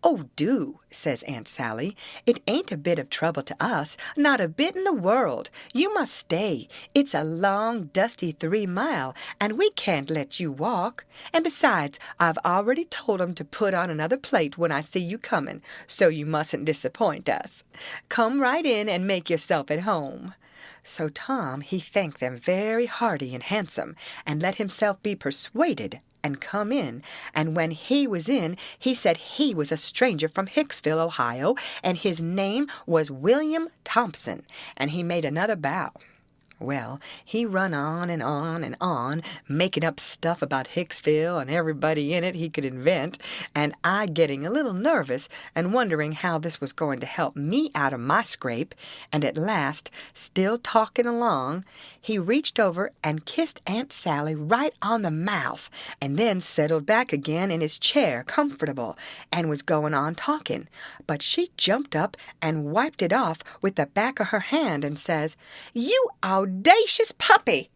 "Oh, do," says Aunt Sally. "It ain't a bit of trouble to us, not a bit in the world. You must stay. It's a long, dusty 3 mile, and we can't let you walk. And besides, I've already told 'em to put on another plate when I see you coming, so you mustn't disappoint us. Come right in and make yourself at home." So Tom, he thanked them very hearty and handsome, and let himself be persuaded, and come in, and when he was in, he said he was a stranger from Hicksville, Ohio, and his name was William Thompson, and he made another bow. Well, he run on and on and on, making up stuff about Hicksville and everybody in it he could invent, and I getting a little nervous and wondering how this was going to help me out of my scrape, and at last, still talking along, he reached over and kissed Aunt Sally right on the mouth, and then settled back again in his chair comfortable, and was going on talking, but she jumped up and wiped it off with the back of her hand and says, "You audacious puppy!"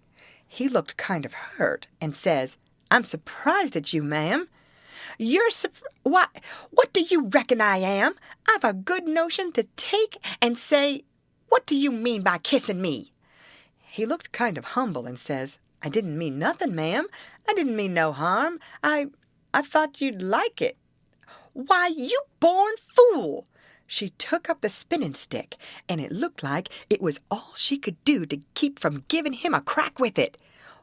He looked kind of hurt and says, "I'm surprised at you, ma'am." "You're Why, what do you reckon I am? I've a good notion to take and say, what do you mean by kissing me?" He looked kind of humble and says, "I didn't mean nothing, ma'am. I didn't mean no harm. I thought you'd like it." "Why, you born fool!" She took up the spinning stick, and it looked like it was all she could do to keep from giving him a crack with it.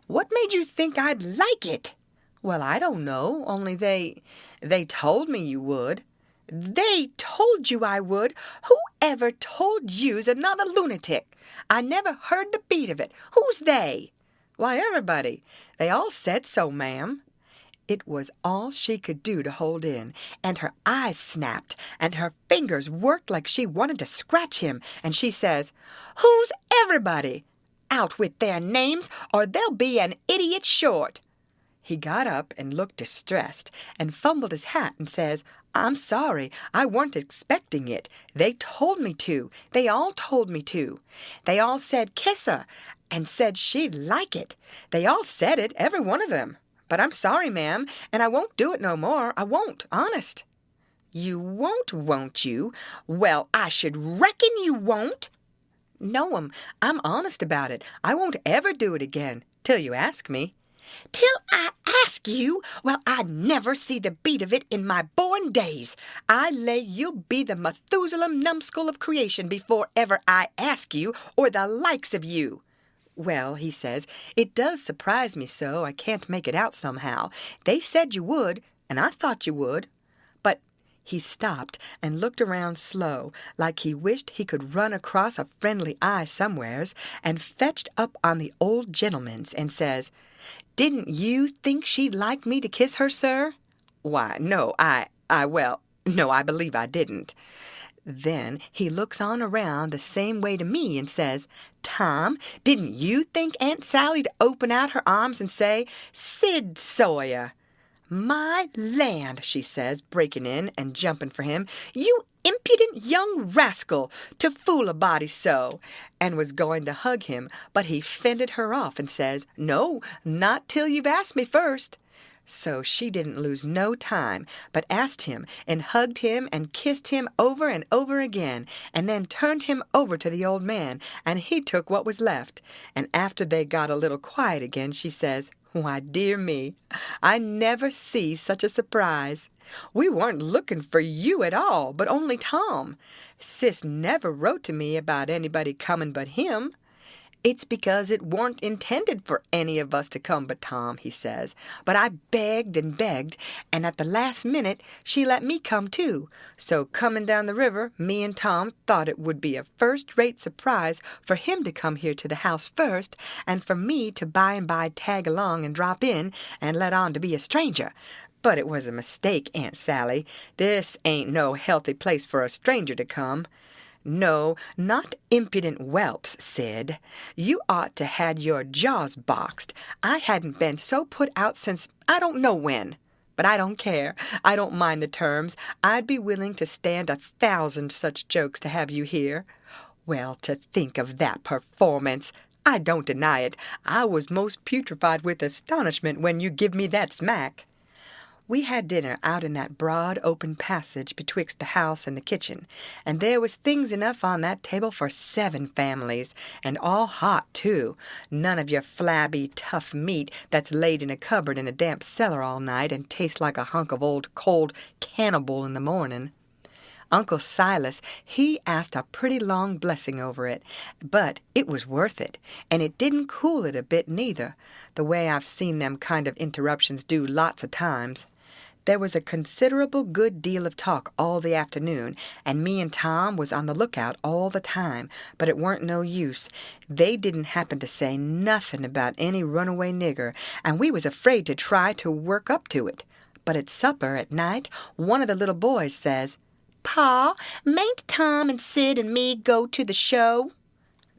What made you think I'd like it? Well, I don't know, only they told me you would. They told you I would? Who ever told you's another lunatic? I never heard the beat of it. Who's they? Why, everybody. They all said so, ma'am. It was all she could do to hold in, and her eyes snapped, and her fingers worked like she wanted to scratch him, and she says, "Who's everybody? Out with their names, or there'll be an idiot short." He got up and looked distressed, and fumbled his hat and says, "I'm sorry, I weren't expecting it. They told me to. They all told me to. They all said kiss her, and said she'd like it. They all said it, every one of them. But I'm sorry, ma'am, and I won't do it no more. I won't, honest." Won't you? Well, I should reckon you won't. "No'm, I'm honest about it. I won't ever do it again, till you ask me." "Till I ask you? Well, I'd never see the beat of it in my born days. I lay you'll be the Methuselah numbskull of creation before ever I ask you, or the likes of you." "Well," he says, "it does surprise me so I can't make it out somehow. They said you would, and I thought you would. But—" He stopped and looked around slow, like he wished he could run across a friendly eye somewheres, and fetched up on the old gentleman's, and says, "Didn't you think she'd like me to kiss her, sir?" "Why, no, no, I believe I didn't." Then he looks on around the same way to me and says, "Tom, didn't you think Aunt Sally'd open out her arms and say, 'Sid Sawyer'?" "My land," she says, breaking in and jumping for him, "you impudent young rascal, to fool a body so," and was going to hug him, but he fended her off and says, "No, not till you've asked me first." So she didn't lose no time, but asked him and hugged him and kissed him over and over again, and then turned him over to the old man, and he took what was left. And after they got a little quiet again, she says, "Why, dear me, I never see such a surprise. We weren't looking for you at all, but only Tom. Sis never wrote to me about anybody coming but him. It's because it weren't intended for any of us to come but Tom," he says. "But I begged and begged, and at the last minute she let me come too. So coming down the river, me and Tom thought it would be a first-rate surprise for him to come here to the house first, and for me to by and by tag along and drop in and let on to be a stranger. But it was a mistake, Aunt Sally. This ain't no healthy place for a stranger to come. No, not impudent whelps, Sid. You ought to had your jaws boxed. I hadn't been so put out since I don't know when. But I don't care. I don't mind the terms. I'd be willing to stand 1,000 such jokes to have you here. Well, to think of that performance! I don't deny it. I was most putrefied with astonishment when you give me that smack." We had dinner out in that broad open passage betwixt the house and the kitchen, and there was things enough on that table for 7 families, and all hot, too. None of your flabby, tough meat that's laid in a cupboard in a damp cellar all night and tastes like a hunk of old cold cannibal in the morning. Uncle Silas, he asked a pretty long blessing over it, but it was worth it, and it didn't cool it a bit neither, the way I've seen them kind of interruptions do lots of times. There was a considerable good deal of talk all the afternoon, and me and Tom was on the lookout all the time, but it weren't no use. They didn't happen to say nothing about any runaway nigger, and we was afraid to try to work up to it. But at supper at night, one of the little boys says, "Pa, mayn't Tom and Sid and me go to the show?"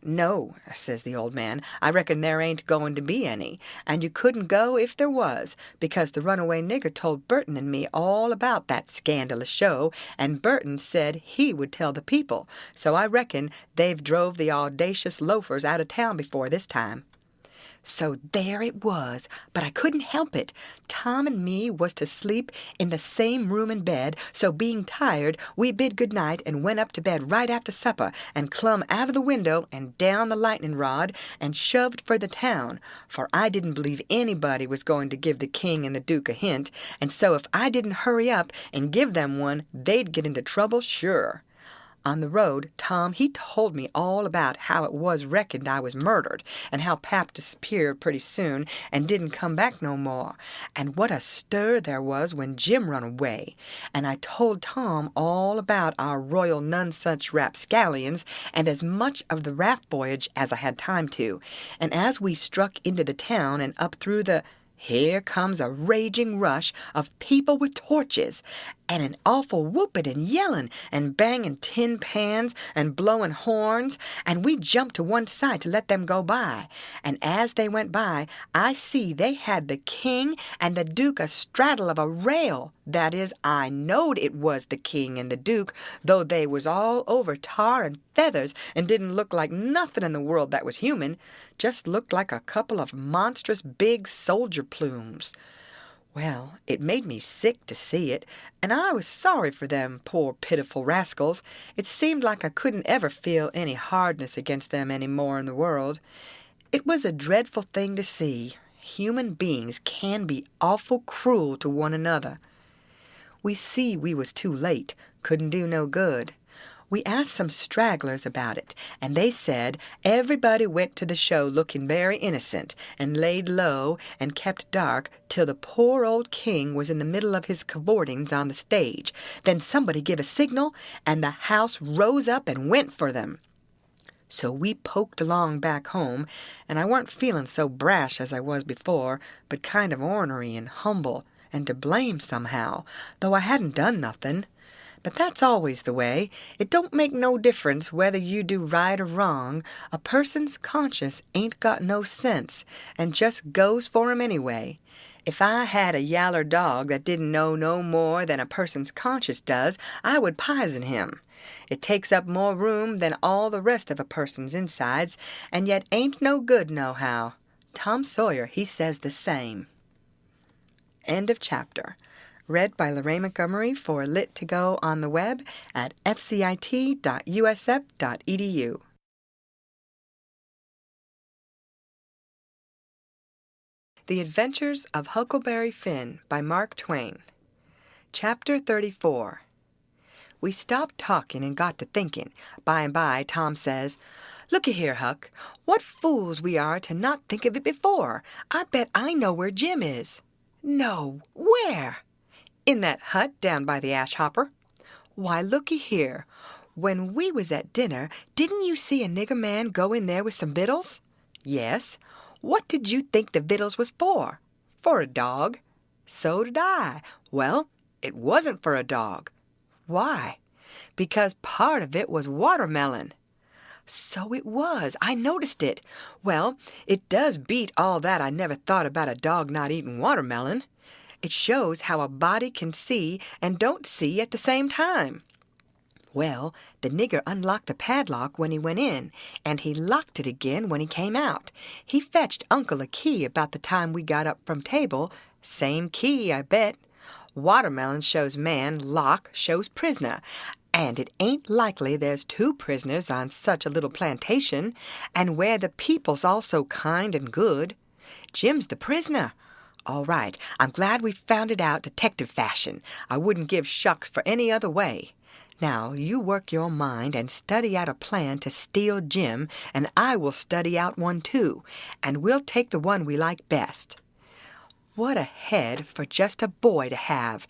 "No," says the old man, "I reckon there ain't going to be any, and you couldn't go if there was, because the runaway nigger told Burton and me all about that scandalous show, and Burton said he would tell the people, so I reckon they've drove the audacious loafers out of town before this time." So there it was, but I couldn't help it. Tom and me was to sleep in the same room and bed, so being tired, we bid good night and went up to bed right after supper, and clumb out of the window and down the lightning rod and shoved for the town, for I didn't believe anybody was going to give the king and the duke a hint, and so if I didn't hurry up and give them one, they'd get into trouble sure. On the road, Tom, he told me all about how it was reckoned I was murdered, and how Pap disappeared pretty soon and didn't come back no more, and what a stir there was when Jim run away. And I told Tom all about our royal none-such rapscallions, and as much of the raft voyage as I had time to. And as we struck into the town and up through the... Here comes a raging rush of people with torches, and an awful whooping and yelling and banging tin pans and blowing horns, and we jumped to one side to let them go by. And as they went by, I see they had the king and the duke astraddle of a rail. That is, I knowed it was the king and the duke, though they was all over tar and feathers and didn't look like nothing in the world that was human, just looked like a couple of monstrous big soldier plumes. Well, it made me sick to see it, and I was sorry for them poor pitiful rascals. It seemed like I couldn't ever feel any hardness against them any more in the world. It was a dreadful thing to see. Human beings can be awful cruel to one another. We see we was too late, couldn't do no good. We asked some stragglers about it, and they said everybody went to the show looking very innocent, and laid low and kept dark till the poor old king was in the middle of his cavortings on the stage. Then somebody give a signal, and the house rose up and went for them. So we poked along back home, and I weren't feeling so brash as I was before, but kind of ornery and humble, and to blame somehow, though I hadn't done nothing. But that's always the way. It don't make no difference whether you do right or wrong. A person's conscience ain't got no sense, and just goes for 'em anyway. If I had a yaller dog that didn't know no more than a person's conscience does, I would pison him. It takes up more room than all the rest of a person's insides, and yet ain't no good nohow. Tom Sawyer, he says the same. End of chapter. Read by Lorraine Montgomery for Lit to Go on the web at fcit.usf.edu. The Adventures of Huckleberry Finn by Mark Twain. Chapter 34. We stopped talking and got to thinking. By and by, Tom says, "Looky here, Huck, what fools we are to not think of it before. I bet I know where Jim is." "No, where?" "In that hut down by the ash hopper." "Why, looky here. When we was at dinner, didn't you see a nigger man go in there with some victuals?" "Yes." "What did you think the victuals was for?" "For a dog." "So did I." "Well, it wasn't for a dog." "Why?" "Because part of it was watermelon." "So it was. I noticed it. Well, it does beat all that I never thought about a dog not eating watermelon. It shows how a body can see and don't see at the same time. Well, the nigger unlocked the padlock when he went in, and he locked it again when he came out. He fetched Uncle a key about the time we got up from table. Same key, I bet. Watermelon shows man, lock shows prisoner. And it ain't likely there's two prisoners on such a little plantation, and where the people's all so kind and good. Jim's the prisoner. All right, I'm glad we found it out detective fashion. I wouldn't give shucks for any other way. Now, you work your mind and study out a plan to steal Jim, and I will study out one too, and we'll take the one we like best. What a head for just a boy to have.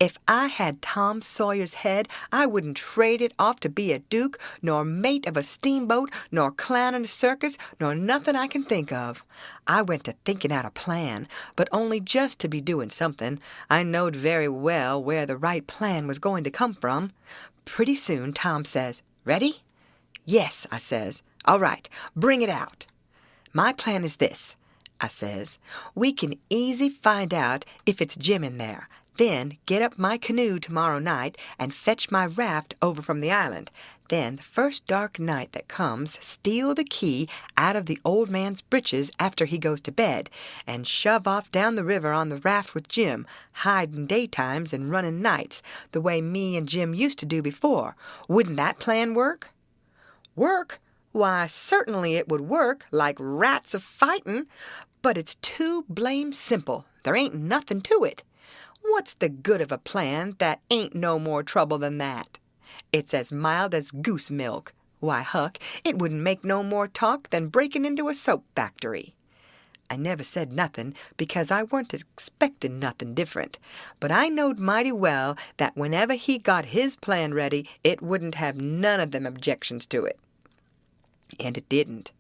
If I had Tom Sawyer's head, I wouldn't trade it off to be a duke, nor mate of a steamboat, nor clown in a circus, nor nothing I can think of. I went to thinking out a plan, but only just to be doing something. I knowed very well where the right plan was going to come from. Pretty soon Tom says, "Ready?" "Yes," I says. "All right, bring it out." "My plan is this," I says. "We can easy find out if it's Jim in there. Then get up my canoe tomorrow night and fetch my raft over from the island. Then the first dark night that comes, steal the key out of the old man's breeches after he goes to bed, and shove off down the river on the raft with Jim, hiding daytimes and running nights, the way me and Jim used to do before. Wouldn't that plan work?" "Work? Why, certainly it would work, like rats a fightin'. But it's too blame simple. There ain't nothing to it. What's the good of a plan that ain't no more trouble than that? It's as mild as goose milk. Why, Huck, it wouldn't make no more talk than breaking into a soap factory." I never said nothing, because I weren't expecting nothing different, but I knowed mighty well that whenever he got his plan ready, it wouldn't have none of them objections to it. And it didn't.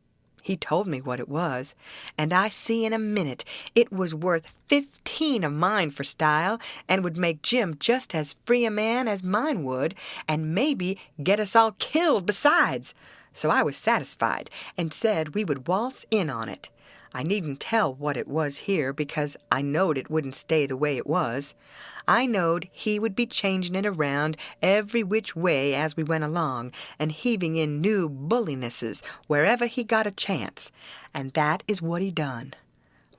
He told me what it was, and I see in a minute it was worth 15 of mine for style, and would make Jim just as free a man as mine would, and maybe get us all killed besides. So I was satisfied, and said we would waltz in on it. I needn't tell what it was here, because I knowed it wouldn't stay the way it was. I knowed he would be changing it around every which way as we went along, and heaving in new bullinesses wherever he got a chance. And that is what he done.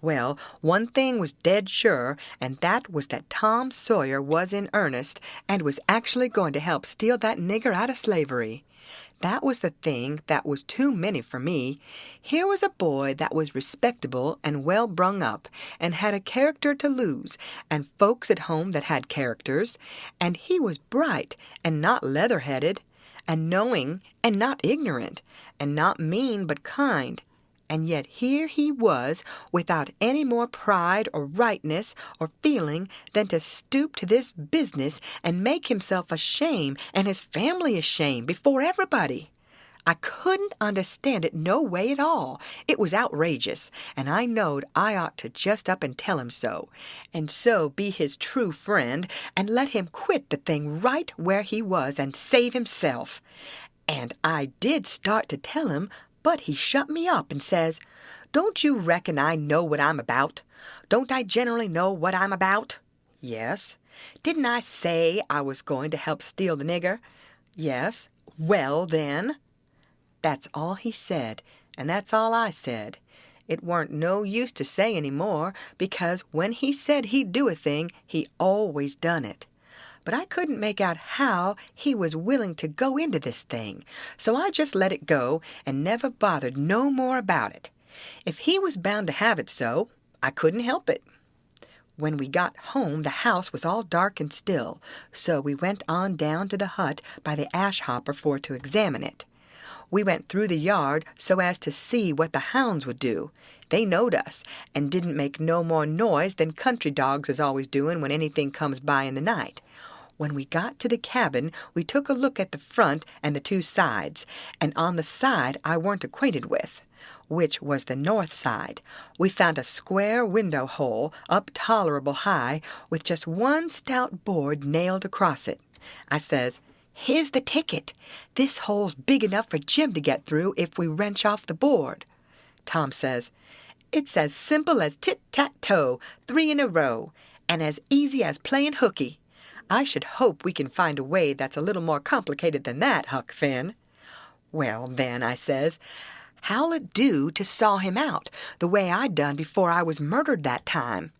Well, one thing was dead sure, and that was that Tom Sawyer was in earnest, and was actually going to help steal that nigger out of slavery. That was the thing that was too many for me. Here was a boy that was respectable and well brung up, and had a character to lose, and folks at home that had characters, and he was bright and not leather-headed, and knowing and not ignorant, and not mean but kind. And yet here he was, without any more pride or rightness or feeling than to stoop to this business and make himself ashamed and his family ashamed before everybody. I couldn't understand it no way at all. It was outrageous, and I knowed I ought to just up and tell him so, and so be his true friend, and let him quit the thing right where he was and save himself. And I did start to tell him, but he shut me up and says, "Don't you reckon I know what I'm about? Don't I generally know what I'm about?" "Yes." "Didn't I say I was going to help steal the nigger?" "Yes." "Well, then." That's all he said, and that's all I said. It weren't no use to say any more, because when he said he'd do a thing, he always done it. But I couldn't make out how he was willing to go into this thing, so I just let it go and never bothered no more about it. If he was bound to have it so, I couldn't help it. When we got home, the house was all dark and still, so we went on down to the hut by the ash hopper for to examine it. We went through the yard so as to see what the hounds would do. They knowed us, and didn't make no more noise than country dogs is always doing when anything comes by in the night. When we got to the cabin, we took a look at the front and the two sides, and on the side I weren't acquainted with, which was the north side, we found a square window hole up tolerable high, with just one stout board nailed across it. I says, "Here's the ticket. This hole's big enough for Jim to get through if we wrench off the board." Tom says, "It's as simple as tit-tat-toe, 3 in a row, and as easy as playing hooky. I should hope we can find a way that's a little more complicated than that, Huck Finn." "Well, then," I says, "how'll it do to saw him out, the way I done before I was murdered that time?"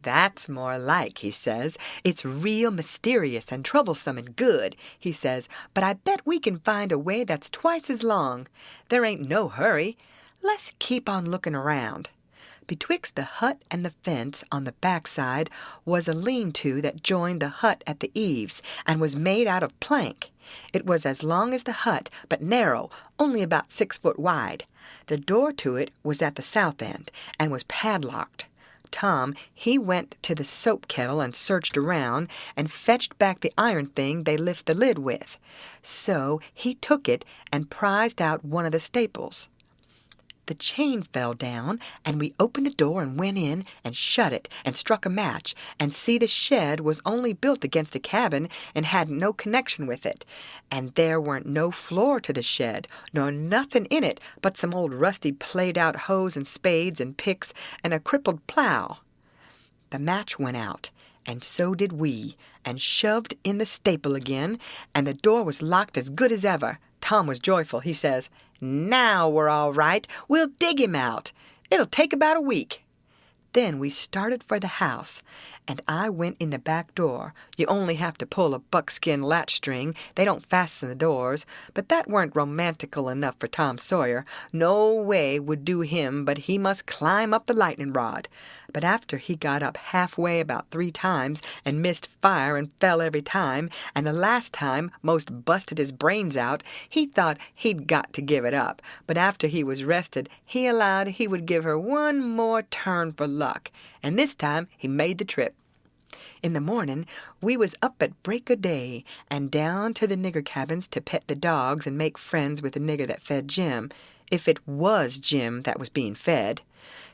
"That's more like," he says. "It's real mysterious and troublesome and good," he says, "but I bet we can find a way that's twice as long. There ain't no hurry. Let's keep on looking around." Betwixt the hut and the fence on the back side was a lean-to that joined the hut at the eaves, and was made out of plank. It was as long as the hut, but narrow, only about 6 foot wide. The door to it was at the south end, and was padlocked. Tom, he went to the soap kettle and searched around, and fetched back the iron thing they lift the lid with. So he took it and prized out one of the staples. The chain fell down, and we opened the door and went in and shut it and struck a match, and see the shed was only built against a cabin and hadn't no connection with it, and there weren't no floor to the shed, nor nothing in it but some old rusty played-out hoes and spades and picks and a crippled plow. The match went out, and so did we, and shoved in the staple again, and the door was locked as good as ever. Tom was joyful. He says, "Now we're all right. We'll dig him out. It'll take about a week." Then we started for the house, and I went in the back door. You only have to pull a buckskin latch string. They don't fasten the doors, but that weren't romantical enough for Tom Sawyer. No way would do him, but he must climb up the lightning rod. But after he got up halfway about 3 times and missed fire and fell every time, and the last time most busted his brains out, he thought he'd got to give it up. But after he was rested, he allowed he would give her one more turn for luck, and this time he made the trip. In the morning, we was up at break o' day, and down to the nigger cabins to pet the dogs and make friends with the nigger that fed Jim, if it was Jim that was being fed.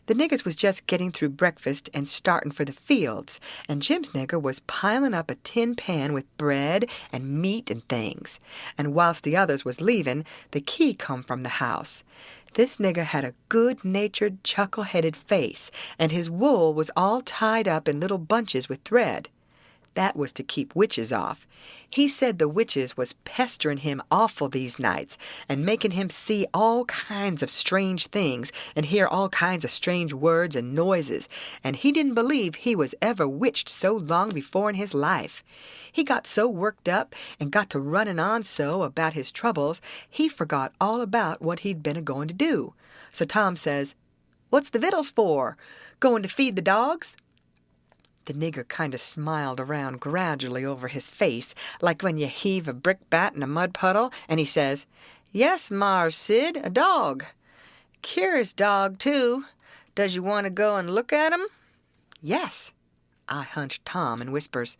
The niggers was just getting through breakfast and starting for the fields, and Jim's nigger was piling up a tin pan with bread and meat and things. And whilst the others was leaving, the key come from the house. This nigger had a good-natured, chuckle-headed face, and his wool was all tied up in little bunches with thread. That was to keep witches off. He said the witches was pestering him awful these nights and making him see all kinds of strange things and hear all kinds of strange words and noises, and he didn't believe he was ever witched so long before in his life. He got so worked up and got to running on so about his troubles, he forgot all about what he'd been a-going to do. So Tom says, "What's the victuals for? Going to feed the dogs?" The nigger kind of smiled around gradually over his face, like when you heave a brickbat in a mud puddle, and he says, "Yes, Mars Sid, a dog. Curious dog, too. Does you want to go and look at him?" "Yes." I hunched Tom and whispers,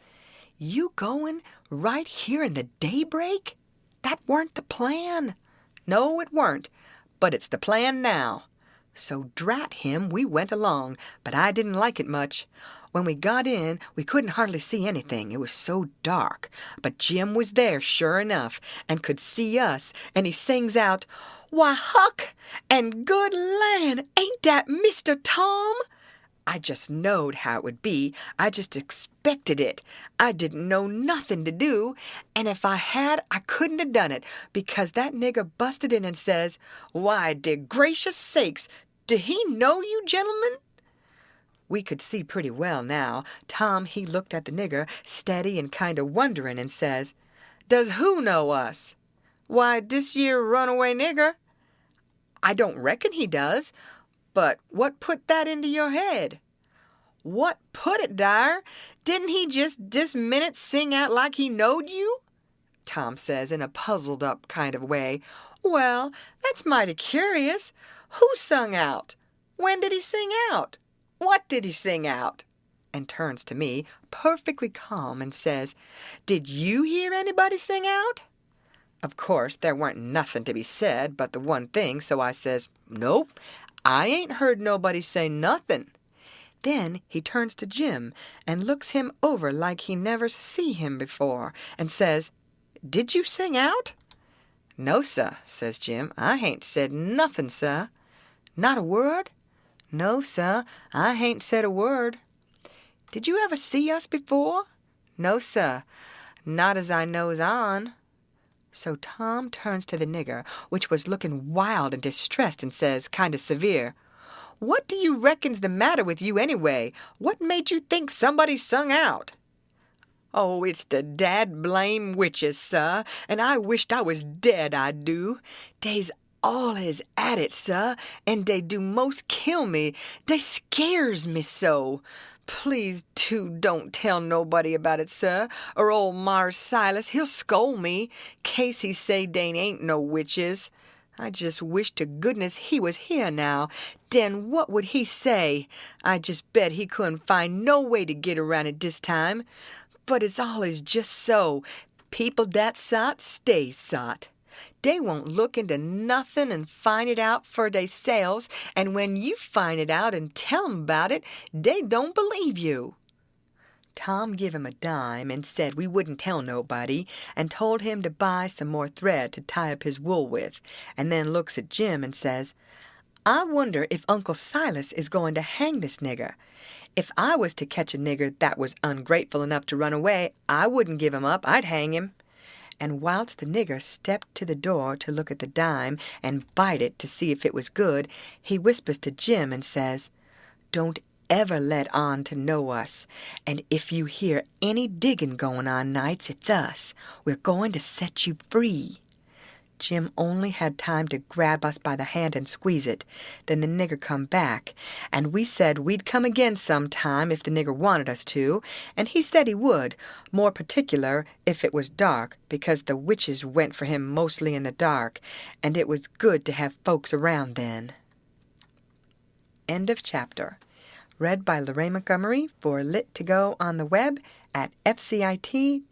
"You going right here in the daybreak? That weren't the plan." "No, it weren't, but it's the plan now." So drat him, we went along, but I didn't like it much. When we got in, we couldn't hardly see anything. It was so dark. But Jim was there, sure enough, and could see us, and he sings out, "Why, Huck, and good land, ain't that Mr. Tom?" I just knowed how it would be. I just expected it. I didn't know nothing to do, and if I had, I couldn't have done it, because that nigger busted in and says, "Why, de gracious sakes, did he know you gentlemen?" We could see pretty well now. Tom, he looked at the nigger, steady and kind of wondering, and says, "Does who know us?" "Why, dis yere runaway nigger." "I don't reckon he does. But what put that into your head?" "What put it, Dyer? Didn't he just dis minute sing out like he knowed you?" Tom says in a puzzled-up kind of way. "Well, that's mighty curious. Who sung out? When did he sing out? What did he sing out?" And turns to me, perfectly calm, and says, "Did you hear anybody sing out?" Of course, there weren't nothing to be said but the one thing, so I says, "Nope, I ain't heard nobody say nothing." Then he turns to Jim and looks him over like he never see him before, and says, "Did you sing out?" "No, sir," says Jim. "I hain't said nothing, sir." "Not a word?" "No, sir, I hain't said a word." "Did you ever see us before?" "No, sir, not as I knows on." So Tom turns to the nigger, which was looking wild and distressed, and says, kind of severe, "What do you reckon's the matter with you anyway? What made you think somebody sung out?" "Oh, it's the dad blame witches, sir, and I wisht I was dead, I do. Dey's allers at it, sir, and dey do most kill me. Dey scares me so. Please, too, don't tell nobody about it, sir, or old Mars Silas, he'll scold me, case he say dey ain't no witches. I just wish to goodness he was here now. Den what would he say? I just bet he couldn't find no way to get around it dis time. But it's allers just so. People dat sot stay sot. Dey won't look into nothing and find it out for deyselves, and when you find it out and tell 'em about it, dey don't believe you." Tom give him a dime and said we wouldn't tell nobody, and told him to buy some more thread to tie up his wool with, and then looks at Jim and says, "I wonder if Uncle Silas is going to hang this nigger. If I was to catch a nigger that was ungrateful enough to run away, I wouldn't give him up, I'd hang him." And whilst the nigger stepped to the door to look at the dime and bite it to see if it was good, he whispers to Jim and says, "Don't ever let on to know us, and if you hear any digging going on nights, it's us. We're going to set you free." Jim only had time to grab us by the hand and squeeze it. Then the nigger come back, and we said we'd come again some time if the nigger wanted us to, and he said he would, more particular if it was dark, because the witches went for him mostly in the dark, and it was good to have folks around then. End of chapter. Read by Lorraine Montgomery for Lit to Go on the web at fcit.usf.edu.